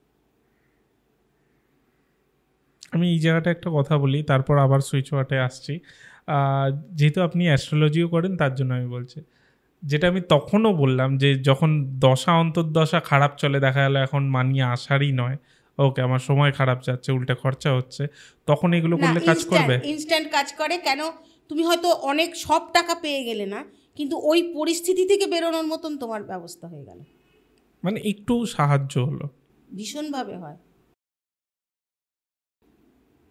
আমি এই জায়গাটা একটা কথা বলি, তারপর আবার সুইচ ওয়ার্ডে আসছি। যেহেতু আপনি অ্যাস্ট্রোলজিও করেন তার জন্য আমি বলছি, যেটা আমি তখনও বললাম যে যখন দশা অন্তর্দশা খারাপ চলে, দেখা গেলো এখন মানিয়ে আসারই নয়, ওকে আমার সময় খারাপ যাচ্ছে, উল্টে খরচা হচ্ছে, তখন এগুলো করলে কাজ করবে? ইনস্ট্যান্ট কাজ করে। কেন? তুমি হয়তো অনেক সব টাকা পেয়ে গেলে না, কিন্তু ওই পরিস্থিতি থেকে বেরোনোর মতন তোমার ব্যবস্থা হয়ে গেল, মানে একটু সাহায্য হলো। ভীষণভাবে হয়।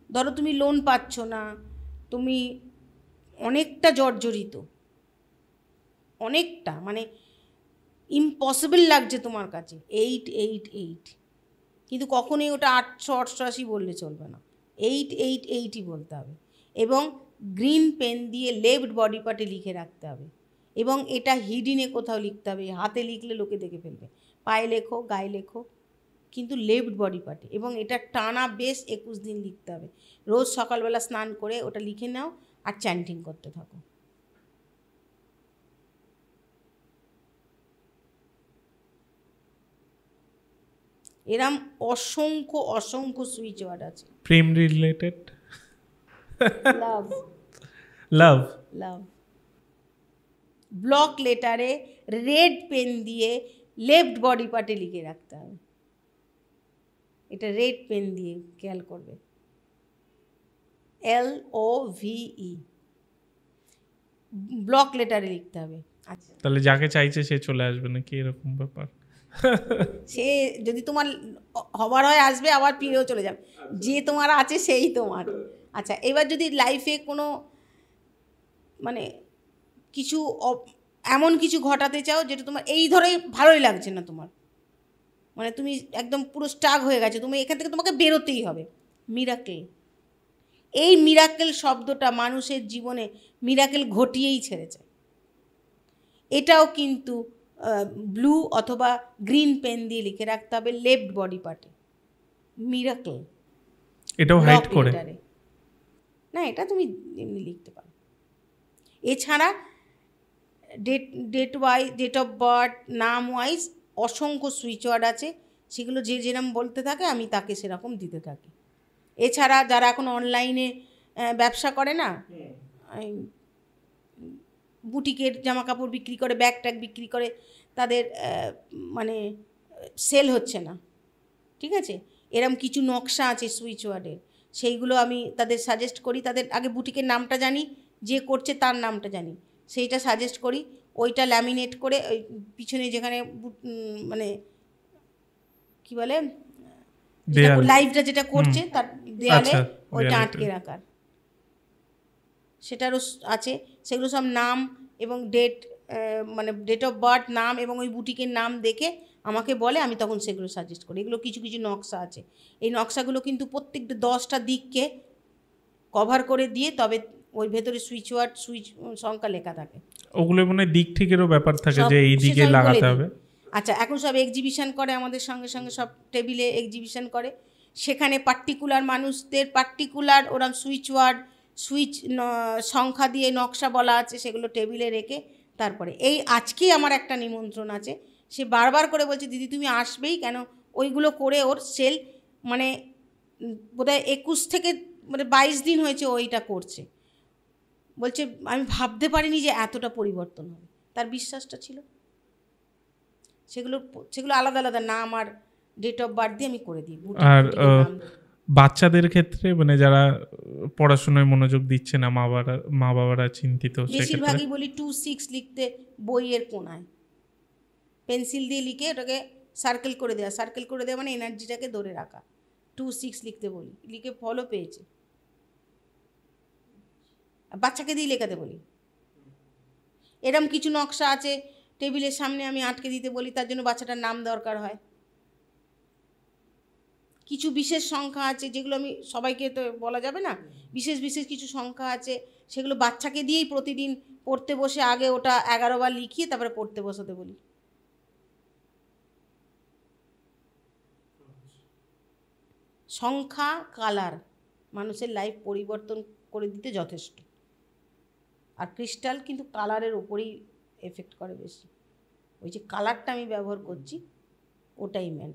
ধরো তুমি লোন পাচ্ছ না, তুমি অনেকটা জর্জরিত, অনেকটা মানে ইম্পসিবল লাগছে তোমার কাছে 888, কিন্তু কখনোই ওটা 888 বললে চলবে না, 888ই বলতে হবে। এবং গ্রিন পেন দিয়ে লেফট বডি পার্টে লিখে রাখতে হবে, এবং এটা হিডিনে কোথাও লিখতে হবে, হাতে লিখলে লোকে দেখে ফেলবে, পায়ে লেখো গায়ে লেখো, কিন্তু লেফট বডি পার্টে। এবং এটা টানা বেশ 21 দিন লিখতে হবে। রোজ সকালবেলা স্নান করে ওটা লিখে নাও আর চ্যান্টিং করতে থাকো। এরম অসংখ্য সুইচ ওয়ার্ড আছে। প্রেম রিলেটেড, লাভ লাভ লাভ ব্লক লেটারে রেড পেন দিয়ে লেফট বডি পার্টে লিখে রাখতে হবে। এটা রেড পেন দিয়ে খেয়াল করবে, LOVE ব্লক লেটারে লিখতে হবে। আচ্ছা, তাহলে যাকে চাইছে সে চলে আসবে নাকি এরকম ব্যাপার? সে যদি তোমার হবার হয় আসবে, আবার ফিরেও চলে যাবে, যে তোমার আছে সেই তোমার। আচ্ছা, এবার যদি লাইফে কোনো মানে কিছু এমন কিছু ঘটাতে চাও যেটা তোমার এই ধরেই ভালোই লাগছে না তোমার, মানে তুমি একদম পুরো স্টাক হয়ে গেছে, তুমি এখান থেকে তোমাকে বেরোতেই হবে, মিরাকেল। এই মিরাকেল শব্দটা মানুষের জীবনে মিরাকেল ঘটিয়েই ছেড়েছে। এটাও কিন্তু ব্লু অথবা গ্রিন পেন দিয়ে লিখে রাখতে হবে লেফট বডি পার্টে, মিরাকেল। এটাও হাইড করে না, এটা তুমি এমনি লিখতে পারো। এছাড়া ডেট অফ বার্থ, নাম ওয়াইজ অসংখ্য সুইচ ওয়ার্ড আছে, সেগুলো যে যেরকম বলতে থাকে আমি তাকে সেরকম দিতে থাকি। এছাড়া যারা এখন অনলাইনে ব্যবসা করে না, বুটিকের জামা কাপড় বিক্রি করে, ব্যাগ ট্যাগ বিক্রি করে, তাদের মানে সেল হচ্ছে না, ঠিক আছে, এরম কিছু নকশা আছে সুইচ ওয়ার্ডের, সেইগুলো আমি তাদের সাজেস্ট করি। তাদের আগে বুটিকের নামটা জানি, যে করছে তার নামটা জানি, সেইটা সাজেস্ট করি। ওইটা ল্যামিনেট করে ওই পিছনে যেখানে মানে কি বলে লাইভটা যেটা করছে তার দেয়ালে ওইটা আটকে রাখার, সেটারও আছে। সেগুলো সব নাম এবং ডেট, মানে ডেট অফ বার্থ, নাম এবং ওই বুটিকের নাম দেখে আমাকে বলে, আমি তখন সেগুলো সাজেস্ট করি। এগুলো কিছু কিছু নকশা আছে, এই নকশাগুলো কিন্তু প্রত্যেকটা 10টা দিককে কভার করে দিয়ে তবে ওই ভেতরে সুইচ সংখ্যা লেখা থাকে। ওগুলো মানে দিক ঠিকেরও ব্যাপার থাকে যে এই দিকে লাগাতে হবে। আচ্ছা, এখন সব এক্সিবিশন করে আমাদের সঙ্গে সঙ্গে, সব টেবিলে এক্সিবিশন করে, সেখানে পার্টিকুলার মানুষদের পার্টিকুলার ওরকম সুইচ সংখ্যা দিয়ে নকশা বলা আছে, সেগুলো টেবিলে রেখে তারপরে এই আজকেই আমার একটা নিমন্ত্রণ আছে, সে বারবার করে বলছে দিদি তুমি আসবেই কেন, ওইগুলো করে ওর সেল মানে বোধহয় 21 থেকে মানে 22 দিন হয়েছে ওইটা করছে। বলছে আমি ভাবতে পারিনি যে এতটা পরিবর্তন হবে, তার বিশ্বাসটা ছিল। সেগুলো আলাদা আলাদা নাম আর ডেট অফ বার্থ দিয়ে আমি করে দিই। আর বাচ্চাদের ক্ষেত্রে মানে যারা পড়াশোনায় মনোযোগ দিচ্ছে না, মা বাবারা চিন্তিত, বেশিরভাগই বলি 2-6 লিখতে, বইয়ের কোনায় পেন্সিল দিয়ে লিখে ওটাকে সার্কেল করে দেওয়া মানে এনার্জিটাকে ধরে রাখা। 2-6 লিখতে বলি, লিখে ফলো পেয়েছে। বাচ্চাকে দিয়ে লেখাতে বলি। এরম কিছু নকশা আছে টেবিলের সামনে আমি আটকে দিতে বলি, তার জন্য বাচ্চাটার নাম দরকার হয়। কিছু বিশেষ সংখ্যা আছে যেগুলো আমি সবাইকে তো বলা যাবে না, বিশেষ কিছু সংখ্যা আছে সেগুলো বাচ্চাকে দিয়েই প্রতিদিন পড়তে বসে আগে ওটা 11 বার লিখিয়ে তারপরে পড়তে বসাতে বলি। সংখ্যা, কালার মানুষের লাইফ পরিবর্তন করে দিতে যথেষ্ট। আর ক্রিস্টাল কিন্তু কালারের ওপরেই এফেক্ট করে বেশি। ওই যে কালারটা আমি ব্যবহার করছি ওটাই মেন।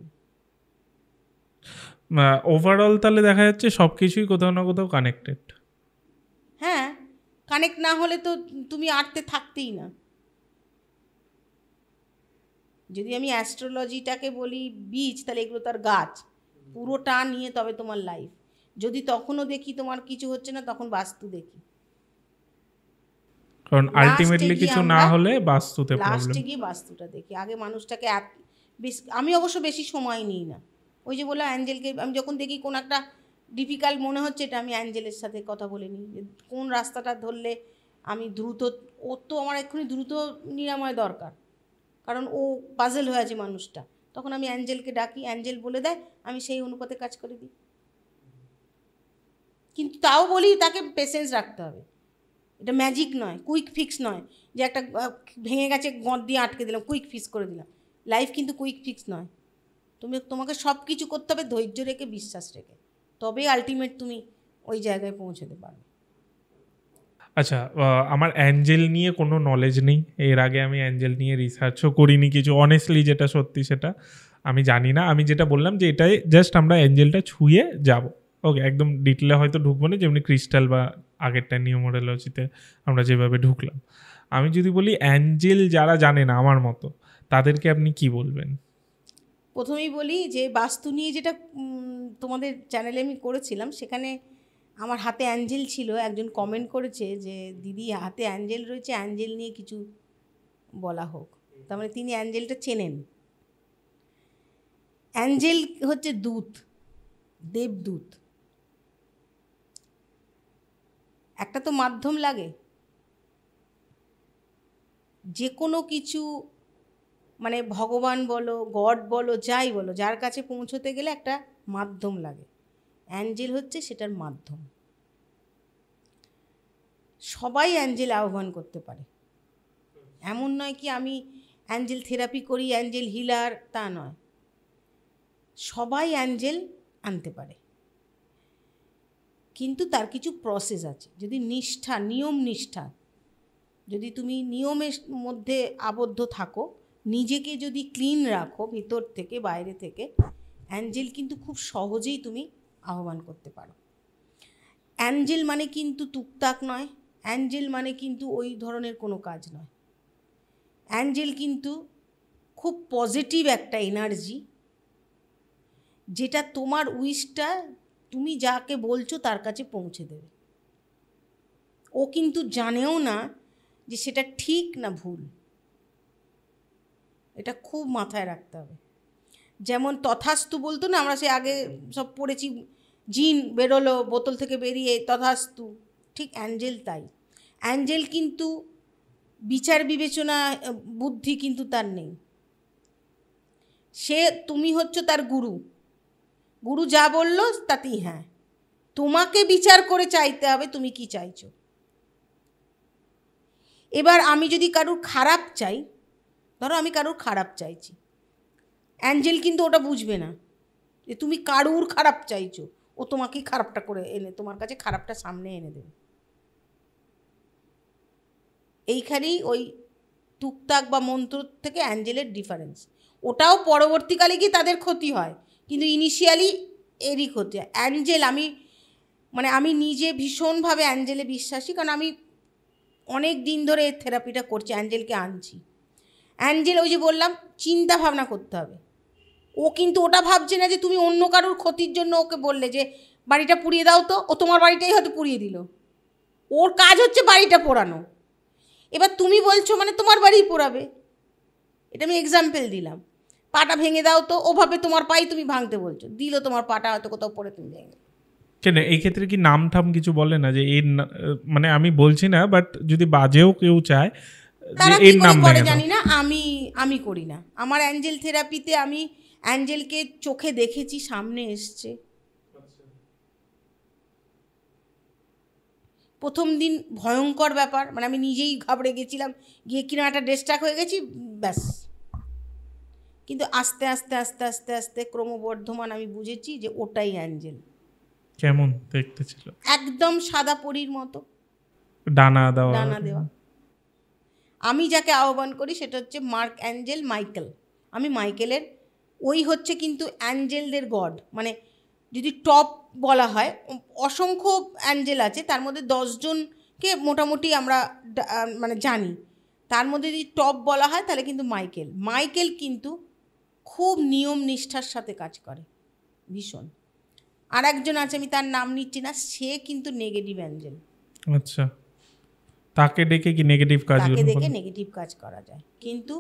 ওভারঅল তাহলে দেখা যাচ্ছে সব কিছুই কোথাও না কোথাও কানেক্টেড। হ্যাঁ, কানেক্ট না হলে তো তুমি আর্টে থাকতেই না। যদি আমি অ্যাস্ট্রোলজিটাকে বলি বীজ, তাহলে এগুলো তার গাছ, পুরোটা নিয়ে তবে তোমার লাইফ। যদি তখনও দেখি তোমার কিছু হচ্ছে না, তখন বাস্তু দেখি, কারণ আলটিমেটলি কিছু না হলে বাস্তুতে প্রবলেম। লাস্টে গিয়ে বাস্তুটা দেখি। আগে মানুষটাকে আমি অবশ্য বেশি সময় নিই না। ওই যে বললাম অ্যাঞ্জেলকে আমি যখন দেখি কোন একটা ডিফিকাল্ট মনে হচ্ছে, এটা আমি অ্যাঞ্জেলের সাথে কথা বলে নিই, কোন রাস্তাটা ধরলে আমি দ্রুত, ও তো আমার এক্ষুনি দ্রুত নিরাময় দরকার, কারণ ও পাজেল হয়ে আছে মানুষটা। তখন আমি অ্যাঞ্জেলকে ডাকি, অ্যাঞ্জেল বলে দেয়, আমি সেই অনুপাতে কাজ করে দিই। কিন্তু তাও বলি তাকে পেশেন্স রাখতে হবে। এটা ম্যাজিক নয়, কুইক ফিক্স নয় যে একটা ভেঙে গেছে গঁদ দিয়ে আটকে দিলাম, কুইক ফিক্স করে দিলাম। লাইফ কিন্তু কুইক ফিক্স নয়। তোমাকে সব কিছু করতে হবে ধৈর্য রেখে, বিশ্বাস রেখে, তবেই আলটিমেট তুমি ওই জায়গায় পৌঁছতে পারবে। আচ্ছা, আমার অ্যাঞ্জেল নিয়ে কোনো নলেজ নেই, এর আগে আমি অ্যাঞ্জেল নিয়ে রিসার্চও করিনি কিছু, অনেস্টলি যেটা সত্যি সেটা আমি জানি না। আমি যেটা বললাম যে এটাই জাস্ট আমরা অ্যাঞ্জেলটা ছুঁয়ে যাব, ওকে, একদম ডিটেলে হয়তো ঢুকবো না, যেমনি ক্রিস্টাল বা আগেরটা নিউমোরোলজিতে আমরা যেভাবে ঢুকলাম। আমি যদি বলি অ্যাঞ্জেল যারা জানে না আমার মতো, তাদেরকে আপনি কি বলবেন? প্রথমেই বলি যে বাস্তু নিয়ে যেটা তোমাদের চ্যানেলে আমি করেছিলাম, সেখানে আমার হাতে অ্যাঞ্জেল ছিল। একজন কমেন্ট করেছে যে দিদি হাতে অ্যাঞ্জেল রয়েছে, অ্যাঞ্জেল নিয়ে কিছু বলা হোক। তার মানে তিনি অ্যাঞ্জেলটা চেনেন। অ্যাঞ্জেল হচ্ছে দূত, দেবদূত। একটা তো মাধ্যম লাগে, যে কোনো কিছু মানে ভগবান বলো, গড বলো, যাই বলো, যার কাছে পৌঁছতে গেলে একটা মাধ্যম লাগে। অ্যাঞ্জেল হচ্ছে সেটার মাধ্যম। সবাই অ্যাঞ্জেল আহ্বান করতে পারে, এমন নয় কি আমি অ্যাঞ্জেল থেরাপি করি, অ্যাঞ্জেল হিলার, তা নয়। সবাই অ্যাঞ্জেল আনতে পারে, কিন্তু তার কিছু প্রসেস আছে। যদি নিষ্ঠা, নিয়ম নিষ্ঠা, যদি তুমি নিয়মের মধ্যে আবদ্ধ থাকো, নিজেকে যদি ক্লিন রাখো ভিতর থেকে বাইরে থেকে, অ্যাঞ্জেল কিন্তু খুব সহজেই তুমি আহ্বান করতে পারো। অ্যাঞ্জেল মানে কিন্তু টুকটাক নয়, অ্যাঞ্জেল মানে কিন্তু ওই ধরনের কোনো কাজ নয়। অ্যাঞ্জেল কিন্তু খুব পজিটিভ একটা এনার্জি, যেটা তোমার উইশটা তুমি যাকে বলছো তার কাছে পৌঁছে দেবে। ও কিন্তু জানেও না যে সেটা ঠিক না ভুল, এটা খুব মাথায় রাখতে হবে। যেমন তথাস্তু বলতো না, আমরা সে আগে সব পড়েছি, জিন বেরোলো বোতল থেকে বেরিয়ে তথাস্তু, ঠিক অ্যাঞ্জেল তাই। অ্যাঞ্জেল কিন্তু বিচার বিবেচনা বুদ্ধি কিন্তু তার নেই। সে, তুমি হচ্ছে তার গুরু, গুরু যা বললো তাতেই হ্যাঁ। তোমাকে বিচার করে চাইতে হবে তুমি কি চাইছো। এবার আমি যদি কারুর খারাপ চাই, ধরো আমি কারুর খারাপ চাইছি, অ্যাঞ্জেল কিন্তু ওটা বুঝবে না যে তুমি কারুর খারাপ চাইছো, ও তোমাকে খারাপটা করে এনে তোমার কাছে খারাপটা সামনে এনে দেবে। এইখানেই ওই টুকটাক বা মন্ত্র থেকে অ্যাঞ্জেলের ডিফারেন্স। ওটাও পরবর্তীকালে গিয়ে তাদের ক্ষতি হয়, কিন্তু ইনিশিয়ালি এরই ক্ষতি হয়। অ্যাঞ্জেল আমি নিজে ভীষণভাবে অ্যাঞ্জেলে বিশ্বাসী, কারণ আমি অনেক দিন ধরে এর থেরাপিটা করছি, অ্যাঞ্জেলকে আনছি। অ্যাঞ্জেল ওই যে বললাম চিন্তা ভাবনা করতে হবে। ও কিন্তু ওটা ভাবছে না যে তুমি অন্য কারোর ক্ষতির জন্য ওকে বললে যে বাড়িটা পুড়িয়ে দাও, তো ও তোমার বাড়িটাই হয়তো পুড়িয়ে দিল। ওর কাজ হচ্ছে বাড়িটা পোড়ানো। এবার তুমি বলছো মানে তোমার বাড়ি পোড়াবে, এটা আমি এক্সাম্পল দিলাম। পাটা ভেঙে দাও, তো ওভাবে তোমার পাই তুমি ভাঙতে বলছো, দিল তোমার পাটা হয়তো কোথাও পড়ে তুমি ভেঙে। কেন এই ক্ষেত্রে কি নাম ঠাম কিছু বলে না যে এর মানে আমি বলছি না, বাট যদি বাজেও কেউ চায় যে তারা এর কি নাম করে ভেঙে দাও? জানি না, আমি করি না। আমার অ্যাঞ্জেল থেরাপিতে আমি অ্যাঞ্জেলকে চোখে দেখেছি, সামনে এসছে। প্রথম দিন ভয়ঙ্কর ব্যাপার, মানে আমি নিজেই ঘাবড়ে গেছিলাম, গিয়ে কিনা একটা ডিস্ট্রাক্ট হয়ে গেছি, ব্যাস। কিন্তু আস্তে আস্তে আস্তে আস্তে আস্তে ক্রমবর্ধমান আমি বুঝেছি যে ওটাই অ্যাঞ্জেল। কেমন দেখতে ছিল? একদম সাদা পরীর মতো, ডানা দেওয়া। ডানা দেওয়া। আমি যাকে আহ্বান করি সেটা হচ্ছে মার্ক অ্যাঞ্জেল মাইকেল। আমি মাইকেলের, ওই হচ্ছে কিন্তু অ্যাঞ্জেলদের গড। মানে যদি টপ বলা হয়, অসংখ্য অ্যাঞ্জেল আছে, তার মধ্যে 10 জনকে মোটামুটি আমরা মানে জানি। তার মধ্যে যদি টপ বলা হয় তাহলে কিন্তু মাইকেল কিন্তু খুব নিয়ম নিষ্ঠার সাথে কাজ করে, ভীষণ। আর একজন আছে, আমি তার নাম নিচ্ছি না, সে কিন্তু নেগেটিভ অ্যাঞ্জেল। আচ্ছা, তাকে ডেকে কি নেগেটিভ কাজ? তাকে দেখে নেগেটিভ কাজ করা যায়, কিন্তু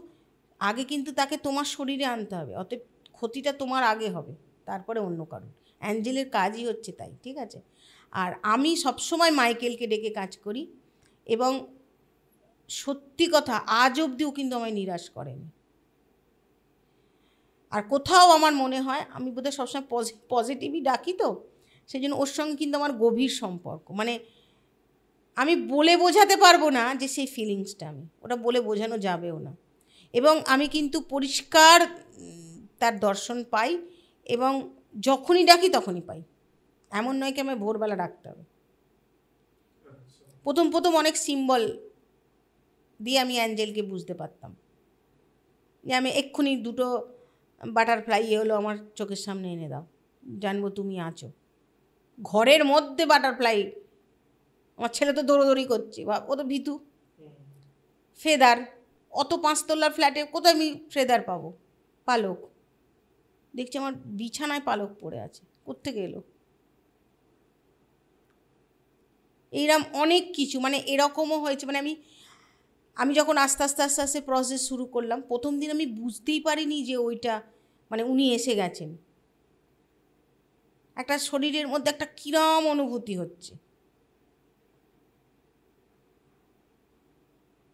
আগে কিন্তু তাকে তোমার শরীরে আনতে হবে। অতএব ক্ষতিটা তোমার আগে হবে, তারপরে অন্য কারণ। অ্যাঞ্জেলের কাজই হচ্ছে তাই, ঠিক আছে। আর আমি সবসময় মাইকেলকে ডেকে কাজ করি, এবং সত্যি কথা আজ অবধিও কিন্তু আমায় নিরাশ করেনি। আর কোথাও আমার মনে হয় আমি বোধহয় সবসময় পজিটিভই ডাকি, তো সেই জন্য ওর সঙ্গে কিন্তু আমার গভীর সম্পর্ক। মানে আমি বলে বোঝাতে পারবো না যে সেই ফিলিংসটা, আমি ওটা বলে বোঝানো যাবেও না। এবং আমি কিন্তু পরিষ্কার তার দর্শন পাই, এবং যখনই ডাকি তখনই পাই। এমন নয় কি আমায় ভোরবেলা ডাকতে হবে। প্রথম অনেক সিম্বল দিয়ে আমি অ্যাঞ্জেলকে বুঝতে পারতাম, যে আমি এক্ষুনি 2টো বাটারফ্লাই হলো আমার চোখের সামনে এনে দাও, জানবো তুমি আছো। ঘরের মধ্যে বাটারফ্লাই, আমার ছেলে তো দৌড়োদৌড়ি করছে, ও তো ভীতু, ফেদার, অত 5 তলার ফ্ল্যাটে কোথায় আমি ফেদার পাবো? পালক, দেখছি আমার বিছানায় পালক পড়ে আছে, কোত্থেকে এলো? এইরকম অনেক কিছু, মানে এরকমও হয়েছে। মানে আমি যখন আস্তে আস্তে আস্তে আস্তে প্রসেস শুরু করলাম, প্রথম দিন আমি বুঝতেই পারিনি যে ওইটা মানে উনি এসে গেছেন। একটা শরীরের মধ্যে একটা কিরম অনুভূতি হচ্ছে।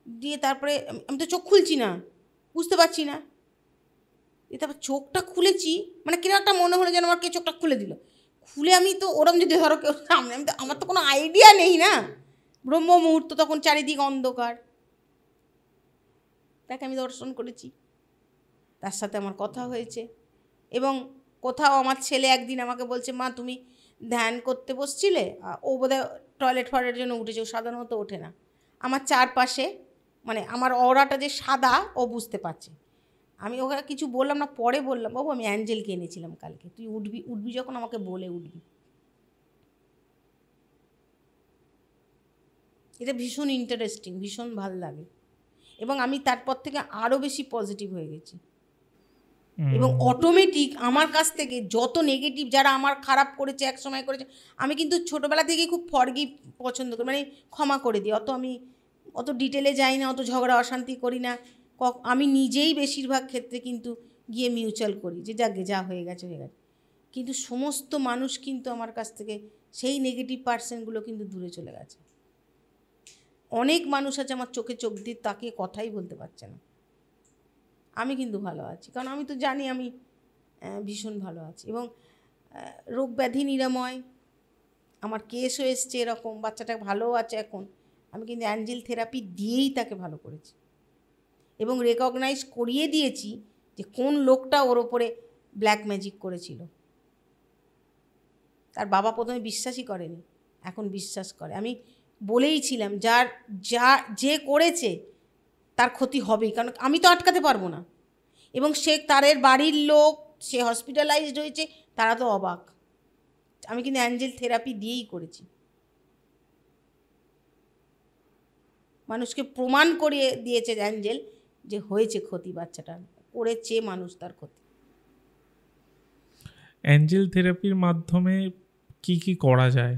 দিয়ে তারপরে আমি তো চোখ খুলছি না, বুঝতে পারছি না। দিয়ে তারপর চোখটা খুলেছি, মানে কিরম একটা মনে হলো যেন আমার কে চোখটা খুলে দিল। খুলে আমি তো ওরম যদি ধরো কেউ সামনে, আমি তো, আমার তো কোনো আইডিয়া নেই না, ব্রহ্ম মুহূর্ত, তখন চারিদিক অন্ধকার। তাকে আমি দর্শন করেছি, তার সাথে আমার কথা হয়েছে। এবং কোথাও আমার ছেলে একদিন আমাকে বলছে, মা তুমি ধ্যান করতে বসছিলে, ও বোধহয় টয়লেট ফয়লেটের জন্য উঠেছে, ও সাধারণত ওঠে না। আমার চারপাশে মানে আমার অরাটা যে সাদা ও বুঝতে পারছে। আমি ওকে কিছু বললাম না, পরে বললাম, বাবু আমি অ্যাঞ্জেলকে এনেছিলাম কালকে, তুই উঠবি যখন আমাকে বলে উঠবি। এটা ভীষণ ইন্টারেস্টিং, ভীষণ ভাল লাগে। এবং আমি তারপর থেকে আরও বেশি পজিটিভ হয়ে গেছি। এবং অটোমেটিক আমার কাছ থেকে যত নেগেটিভ, যারা আমার খারাপ করেছে, এক সময় করেছে, আমি কিন্তু ছোটোবেলা থেকেই খুব ফরগিভ পছন্দ করি, মানে ক্ষমা করে দিই। আমি অত ডিটেলে যাই না, অত ঝগড়া অশান্তি করি না। আমি নিজেই বেশিরভাগ ক্ষেত্রে কিন্তু গিয়ে মিউচুয়াল করি, যে যাকে যা হয়ে গেছে হয়ে গেছে। কিন্তু সমস্ত মানুষ কিন্তু আমার কাছ থেকে সেই নেগেটিভ পার্সেন্টগুলো কিন্তু দূরে চলে গেছে। অনেক মানুষ আছে আমার চোখে চোখ দিয়ে তাকিয়ে কথাই বলতে পারছে না। আমি কিন্তু ভালো আছি, কারণ আমি তো জানি আমি ভীষণ ভালো আছি। এবং রোগ ব্যাধি নিরাময়, আমার কেসও এসছে এরকম, বাচ্চাটা ভালো আছে এখন, আমি কিন্তু অ্যাঞ্জেল থেরাপি দিয়েই তাকে ভালো করেছি। এবং রেকগনাইজ করিয়ে দিয়েছি যে কোন লোকটা ওর ওপরে ব্ল্যাক ম্যাজিক করেছিল। তার বাবা প্রথমে বিশ্বাসই করেনি, এখন বিশ্বাস করে। আমি বলেইছিলাম যে করেছে তার ক্ষতি হবেই, কারণ আমি তো আটকাতে পারবো না। এবং সে তারের বাড়ির লোক, সে হসপিটালাইজড হয়েছে, তারা তো অবাক। আমি কিন্তু অ্যাঞ্জেল থেরাপি দিয়েই করেছি, মানুষকে প্রমাণ করিয়ে দিয়েছে অ্যাঞ্জেল যে হয়েছে ক্ষতি, বাচ্চাটার করেছে মানুষ তার ক্ষতি। অ্যাঞ্জেল থেরাপির মাধ্যমে কি কি করা যায়?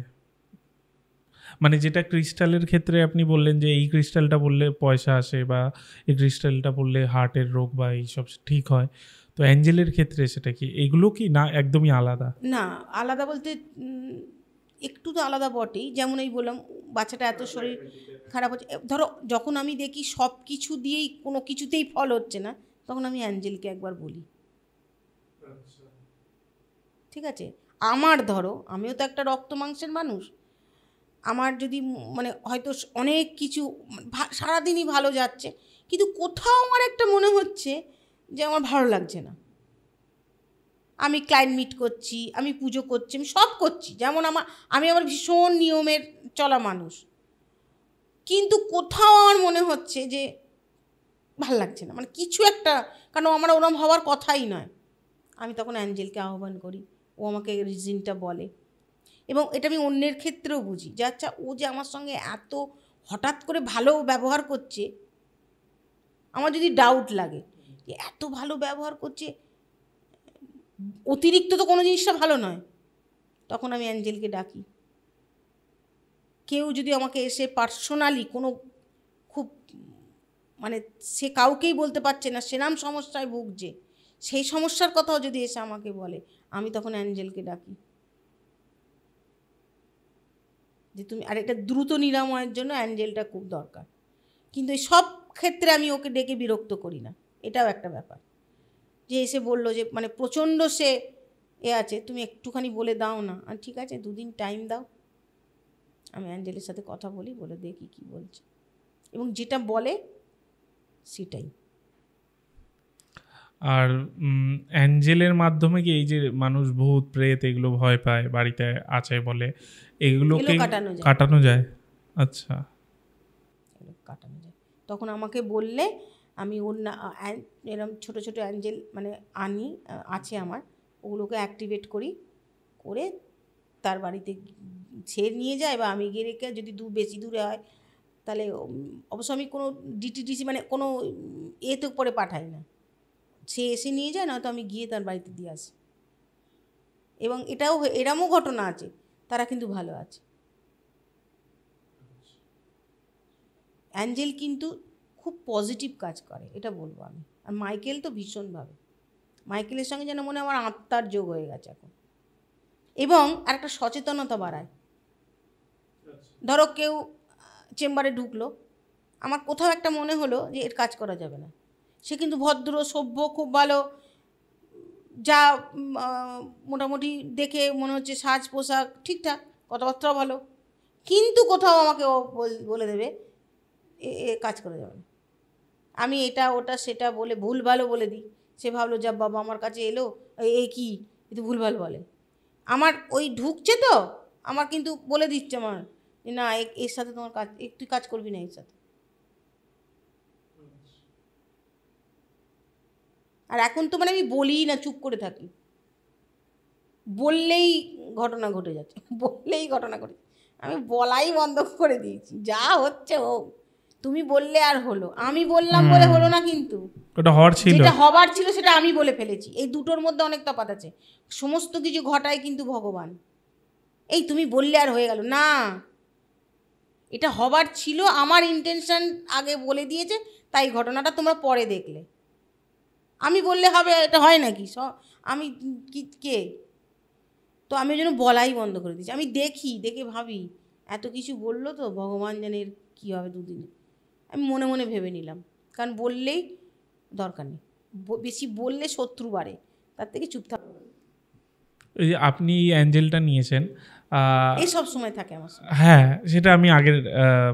মানে যেটা ক্রিস্টালের ক্ষেত্রে আপনি বললেন যে এই ক্রিস্টালটা বললে পয়সা আসে, বা এই ক্রিস্টালটা বললে হার্টের রোগ বা এইসব ঠিক হয়, তো অ্যাঞ্জেলের ক্ষেত্রে সেটা কি, এগুলো কি না একদমই আলাদা? না, আলাদা বলতে একটু তো আলাদা বটেই। যেমন এই বললাম, বাচ্চাটা এত শরীর খারাপ হচ্ছে, ধরো যখন আমি দেখি সব কিছু দিয়েই কোনো কিছুতেই ফল হচ্ছে না, তখন আমি অ্যাঞ্জেলকে একবার বলি, ঠিক আছে। আমার ধরো আমিও তো একটা রক্ত মাংসের মানুষ, আমার যদি মানে হয়তো অনেক কিছু সারাদিনই ভালো যাচ্ছে, কিন্তু কোথাও আমার একটা মনে হচ্ছে যে আমার ভালো লাগছে না। আমি ক্লায়েন্ট মিট করছি, আমি পুজো করছি, আমি সব করছি, যেমন আমি আবার ভীষণ নিয়মের চলা মানুষ, কিন্তু কোথাও আমার মনে হচ্ছে যে ভাল লাগছে না, মানে কিছু একটা, কারণ আমার ওরম হওয়ার কথাই নয়। আমি তখন অ্যাঞ্জেলকে আহ্বান করি, ও আমাকে রিজনটা বলে। এবং এটা আমি অন্যের ক্ষেত্রেও বুঝি যে আচ্ছা, ও যে আমার সঙ্গে এত হঠাৎ করে ভালো ব্যবহার করছে, আমার যদি ডাউট লাগে যে এত ভালো ব্যবহার করছে, অতিরিক্ত তো কোনো জিনিসটা ভালো নয়, তখন আমি অ্যাঞ্জেলকে ডাকি। কেউ যদি আমাকে এসে পার্সোনালি কোনো খুব মানে সে কাউকেই বলতে পারছে না, সেরম সমস্যায় ভুগছে, সেই সমস্যার কথাও যদি এসে আমাকে বলে, আমি তখন অ্যাঞ্জেলকে ডাকি যে তুমি, আর এটা দ্রুত নিরাময়ের জন্য অ্যাঞ্জেলটা খুব দরকার। কিন্তু এই সব ক্ষেত্রে আমি ওকে ডেকে বিরক্ত করি না, এটাও একটা ব্যাপার। যে এসে বললো যে মানে প্রচণ্ড সে আছে, তুমি একটুখানি বলে দাও না, আর ঠিক আছে 2 দিন টাইম দাও, আমি অ্যাঞ্জেলের সাথে কথা বলি, বলে দেখি কী বলছে, এবং যেটা বলে সেটাই। আর অ্যাঞ্জেলের মাধ্যমে কি এই যে মানুষ ভূত প্রেত এগুলো ভয় পায় বাড়িতে আছে বলে, এগুলোকে কাটানো যায়? আচ্ছা, কাটানো যায়। তখন আমাকে বললে আমি ওর না এরম ছোটো ছোটো অ্যাঞ্জেল মানে আনি, আছে আমার, ওগুলোকে অ্যাক্টিভেট করি, করে তার বাড়িতে সে নিয়ে যায়, বা আমি গিয়ে রেখে, যদি বেশি দূরে হয় তাহলে অবশ্য আমি কোনো ডিটিডিসি মানে কোনো এতে করে পাঠাই না, সে এসে নিয়ে যায়, নয়তো আমি গিয়ে তার বাড়িতে দিয়ে আসি। এবং এরমও ঘটনা আছে, তারা কিন্তু ভালো আছে। অ্যাঞ্জেল কিন্তু খুব পজিটিভ কাজ করে, এটা বলবো আমি। আর মাইকেল তো ভীষণভাবে, মাইকেলের সঙ্গে যেন মনে আমার আত্মার যোগ হয়ে গেছে এখন। এবং আরেকটা সচেতনতা বাড়ায়। ধরো কেউ চেম্বারে ঢুকলো, আমার কোথাও একটা মনে হলো যে এর কাজ করা যাবে না, সে কিন্তু ভদ্র সভ্য খুব ভালো, যা মোটামুটি দেখে মনে হচ্ছে সাজ পোশাক ঠিকঠাক, কথাবার্তাও ভালো, কিন্তু কোথাও আমাকে ও বলে দেবে এ কাজ করা যাবে না। আমি এটা ওটা সেটা বলে ভুল ভালো বলে দিই, সে ভাবলো যা বাবা আমার কাছে এলো এই কি এ তো ভুল ভাল বলে। আমার ওই ঢুকছে তো আমার কিন্তু বলে দিচ্ছে আমার না এর সাথে তোমার কাজ, তুই কাজ করবি না এর সাথে। আর এখন তো মানে আমি বলি না, চুপ করে থাকি, বললেই ঘটনা ঘটে যাচ্ছে, বললেই ঘটনা ঘটে, আমি বলাই বন্ধ করে দিয়েছি, যা হচ্ছে হোক, তুমি বললে আর হলো, আমি বললাম বলে হলো না, কিন্তু ওটা হওয়ার ছিল, যেটা হবার ছিল সেটা আমি বলে ফেলেছি। এই দুটোর মধ্যে অনেক তফাৎ আছে। সমস্ত কিছু ঘটায় কিন্তু ভগবান, এই তুমি বললে আর হয়ে গেল না, এটা হবার ছিল, আমার ইন্টেনশন আগে বলে দিয়েছে, তাই ঘটনাটা তোমরা পরে দেখলে। আমি বললে হবে, এটা হয় নাকি? আমি কি কে? তো আমি ওই জন্য বলাই বন্ধ করে দিয়েছি। আমি দেখে ভাবি এত কিছু বললো তো ভগবান জানে এর কী হবে দুদিনে, আমি মনে মনে ভেবে নিলাম, কারণ বললেই দরকার নেই, বেশি বললে শত্রু বাড়ে, তার থেকে চুপ থাক। এই যে আপনি অ্যাঞ্জেলটা নিয়েছেন, এই সব সময় থাকে আমার সঙ্গে। হ্যাঁ, সেটা আমি আগের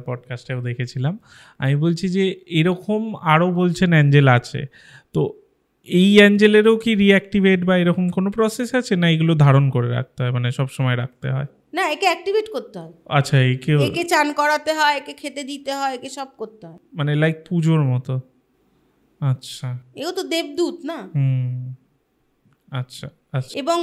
পডকাস্টেও দেখেছিলাম। আমি বলছি যে এরকম আরও বলছেন অ্যাঞ্জেল আছে, তো এই অ্যাঞ্জেলেরও কি রিঅ্যাক্টিভেট বা এরকম কোনো প্রসেস আছে, না এগুলো ধারণ করে রাখতে হয়, মানে সব সময় রাখতে হয়? না, একে অ্যাক্টিভেট করতে হয়। আচ্ছা, একে চান করাতে হয়, একে খেতে দিতে হয়, একে সব করতে হয়, মানে লাইক পুজোর মতো। আচ্ছা, এও তো দেবদূত না। আচ্ছা আচ্ছা। এবং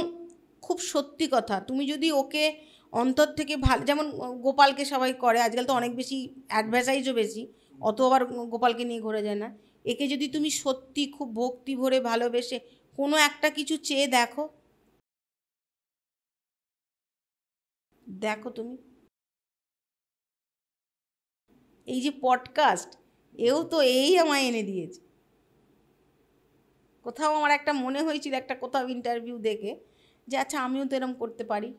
খুব সত্যি কথা, তুমি যদি ওকে অন্তর থেকে ভালো, যেমন গোপালকে সবাই করে, আজকাল তো অনেক বেশি অ্যাডভার্টাইজও বেশি, অত আবার গোপালকে নিয়ে ঘুরে যায় না। একে যদি তুমি সত্যি খুব ভক্তি ভরে ভালোবেসে কোনো একটা কিছু চেয়ে দেখো, তুমি এই যে পডকাস্ট, এও তো এই আমায় এনে দিয়েছে। কোথাও আমার একটা মনে হয়েছিল, একটা কোথাও ইন্টারভিউ দেখে, যে আচ্ছা আমিও তো এরম করতে পারি।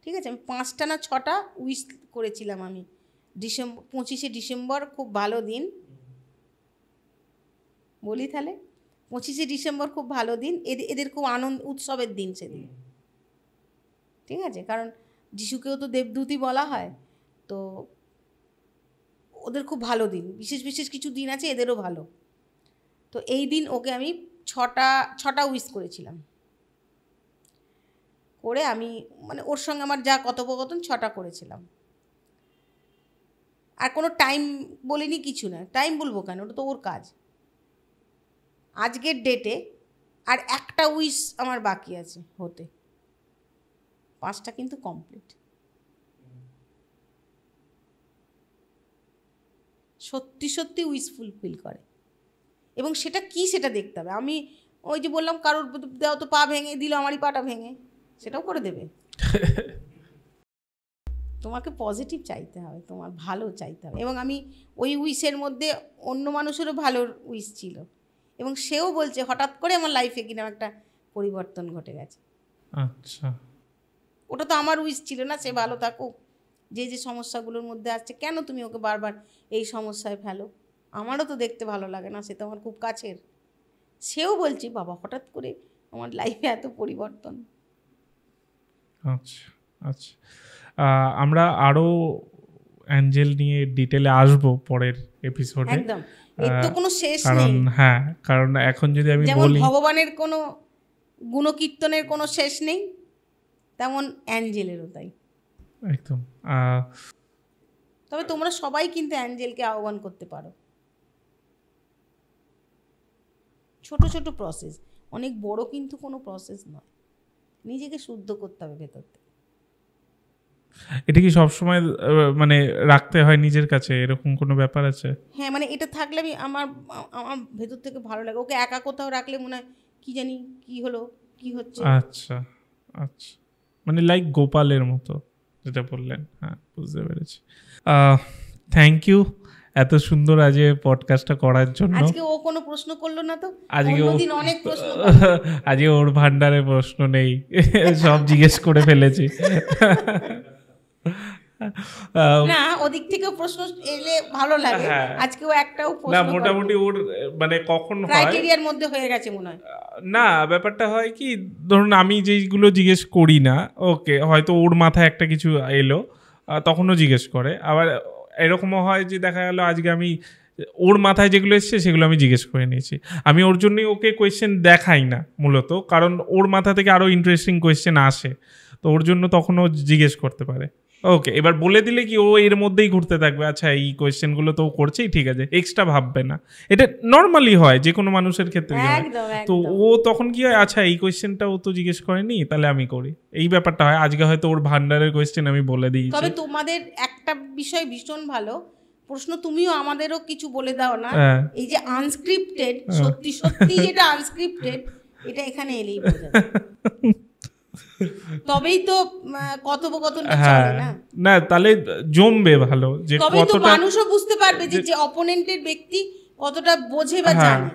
ঠিক আছে, আমি 5টা না 6টা উইশ করেছিলাম আমি। 25শে ডিসেম্বর খুব ভালো দিন, বলি তাহলে 25শে ডিসেম্বর খুব ভালো দিন, এদের খুব আনন্দ উৎসবের দিন সেদিন। ঠিক আছে, কারণ যিশুকেও তো দেবদূতই বলা হয়, তো ওদের খুব ভালো দিন, বিশেষ কিছু দিন আছে এদেরও ভালো। তো এই দিন ওকে আমি 6টা উইশ করেছিলাম, করে আমি মানে ওর সঙ্গে আমার যা কথোপকথন 6টা করেছিলাম। আর কোনো টাইম বলিনি, কিছু না, টাইম বলবো কেন, ওটা তো ওর কাজ। আজকের ডেটে আর একটা উইশ আমার বাকি আছে হতে, 5টা কিন্তু কমপ্লিট। সত্যি উইশ ফুলফিল করে, এবং সেটা কি সেটা দেখতে হবে। আমি ওই যে বললাম কারোর দেওয়া তো পা ভেঙে দিল, আমারই পাটা ভেঙে, সেটাও করে দেবে। তোমাকে পজিটিভ চাইতে হবে, তোমার ভালো চাইতে হবে। এবং আমি ওই উইশের মধ্যে অন্য মানুষেরও ভালো উইশ ছিল, এবং সেও বলছে হঠাৎ করে আমার লাইফে কিনা একটা পরিবর্তন ঘটে গেছে। আচ্ছা, ওটা তো আমার উইশ ছিল না, সে ভালো থাকুক, যে সমস্যাগুলোর মধ্যে আসছে, কেন তুমি ওকে বারবার এই সমস্যায় ফেলো, আমারও তো দেখতে ভালো লাগে না, সে তো আমার খুব কাছের। সেও বলছি বাবা হঠাৎ করে আমার লাইফে এত পরিবর্তন। আচ্ছা আচ্ছা, আমরা আরও অ্যাঞ্জেল নিয়ে ডিটেলে আসবো পরের এপিসোডে। একদম, এর তো কোনো শেষ কারণ নেই। হ্যাঁ, কারণ এখন যদি আমি যেমন বলি ভগবানের কোনো গুণকীর্তনের কোনো শেষ নেই, তেমন অ্যাঞ্জেলেরও তাই। একদম। তবে তোমরা সবাই কিন্তু অ্যাঞ্জেলকে আহ্বান করতে পারো। ছোট ছোট প্রসেস, অনেক বড় কিন্তু কোনো প্রসেস নয়, নিজেকে শুদ্ধ করতে হবে ভেতর থেকে। এটা কি সবসময় মানে রাখতে হয় নিজের কাছে, এরকম কোনো ব্যাপার আছে? হ্যাঁ, মানে এটা থাকলে আমি আমার আমার ভেতর থেকে ভালো লাগে। ওকে একা কোথাও রাখলে মনে হয় কি জানি কি হলো, কি হচ্ছে। আচ্ছা আচ্ছা, মানে লাইক গোপালের মতো যেটা বললেন, হ্যাঁ বুঝতে পেরেছি। থ্যাংক ইউ এত সুন্দর আজ পডকাস্টটা করার জন্য। আজকে ও কোনো প্রশ্ন করলো না তো, আজকে অন্যদিন অনেক প্রশ্ন করে। আজকে ওর ভান্ডারে প্রশ্ন নেই, সব জিজ্ঞেস করে ফেলেছি। না, ওদিক থেকেও প্রশ্ন এলে ভালো লাগে। হ্যাঁ। আজকে ও একটাও না প্রশ্ন মোটামুটি ওর মানে কখন হয় ক্রাইটেরিয়ার মধ্যে হয়ে গেছে মনে হয়। না, ব্যাপারটা হয় কি, ধরুন আমি যেইগুলো জিজ্ঞেস করি না, ওকে হয়তো ওর মাথায় একটা কিছু এলো, তখনও জিজ্ঞেস করে। আবার এরকমও হয় যে দেখা গেল আজকে আমি ওর মাথায় যেগুলো এসছে সেগুলো আমি জিজ্ঞেস করে নিয়েছি। আমি ওর জন্যই ওকে কোয়েশ্চেন দেখাই না মূলত, কারণ ওর মাথা থেকে আরও ইন্টারেস্টিং কোয়েশ্চেন আসে, তো ওর জন্য তখন ও জিজ্ঞেস করতে পারে। ওকে, এবার বলে দিলে কি ও এর মধ্যেই ঘুরতে থাকবে, আচ্ছা এই কোয়েশ্চেনগুলো তো ও করছেই, ঠিক আছে, এক্সট্রা ভাববে না। এটা নর্মালি হয় যে কোনো মানুষের ক্ষেত্রে হয়। একদম তো একদম। ও তখন কি হয়, আচ্ছা এই কোয়েশ্চেনটা ও তো জিজ্ঞেস করেনি, তাহলে আমি করি, এই ব্যাপারটা হয়। আজকে হয়তো ওর ভান্ডারের কোয়েশ্চেন আমি বলে দিয়েছি। তবে তোমাদের একটা বিষয় ভীষণ ভালো, প্রশ্ন তুমিও আমাদেরও কিছু বলে দাও না। হ্যাঁ। এই যে আনস্ক্রিপ্টেড, সত্যি সত্যি যেটা আনস্ক্রিপ্টেড, এটা এখানে এলেই বোঝা যায়। তবেই তো কথোপকথনটা হ্যাঁ, চলে না। না তাহলে জমবে ভালো, যে তবেই তো কতটা। মানুষও বুঝতে পারবে যে অপোনেন্টের ব্যক্তি কতটা বোঝে বা হ্যাঁ, জানে।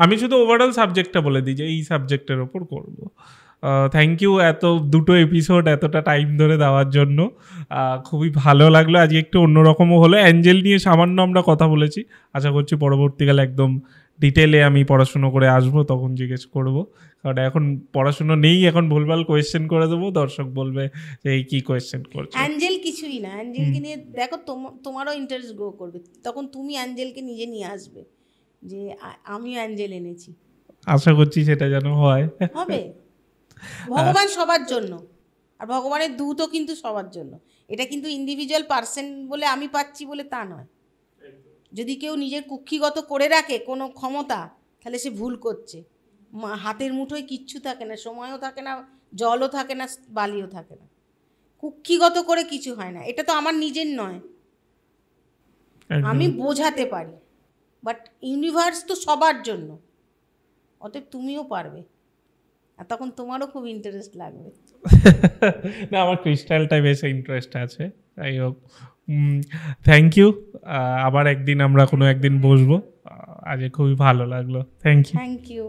আমি শুধু ওভারঅল সাবজেক্টটা বলে দিই যে এই সাবজেক্টের ওপর করব। থ্যাংক ইউ এত দুটো এপিসোড এতটা টাইম ধরে দেওয়ার জন্য, খুবই ভালো লাগলো। আজকে একটু অন্যরকমও হলো, অ্যাঞ্জেল নিয়ে সামান্য আমরা কথা বলেছি। আশা করছি পরবর্তীকালে একদম ডিটেলে আমি পড়াশুনো করে আসবো, তখন জিজ্ঞেস করব, কারণ এখন পড়াশুনো নেই, এখন ভুলভাল কোয়েশ্চেন করে দেবো, দর্শক বলবে যে এই কী কোয়েশ্চেন করছে। অ্যাঞ্জেল কিছুই না, অ্যাঞ্জেলকে নিয়ে দেখো তোমারও ইন্টারেস্ট গ্রো করবে, তখন তুমি অ্যাঞ্জেলকে নিজে নিয়ে আসবে যে আমিও অ্যাঞ্জেল এনেছি। আশা করছি সেটা যেন হয়। হবে। ভগবান সবার জন্য, আর ভগবানের দূতও কিন্তু সবার জন্য। এটা কিন্তু ইন্ডিভিজুয়াল পার্সন বলে আমি পাচ্ছি বলে তা নয়। যদি কেউ নিজের কুক্ষিগত করে রাখে কোনো ক্ষমতা, তাহলে সে ভুল করছে। হাতের মুঠোয় কিচ্ছু থাকে না, সময়ও থাকে না, জলও থাকে না, বালিও থাকে না। কুক্ষিগত করে কিছু হয় না। এটা তো আমার নিজের নয়, আমি বোঝাতে পারি, বাট ইউনিভার্স তো সবার জন্য, অতএব তুমিও পারবে, আর তখন তোমারও খুব ইন্টারেস্ট লাগবে। না, আমার ক্রিস্টালটাই বেশ ইন্টারেস্ট আছে। যাই হোক, থ্যাংক ইউ। আবার একদিন আমরা কোনো একদিন বসবো। আজ খুবই ভালো লাগলো। Thank you. Thank you.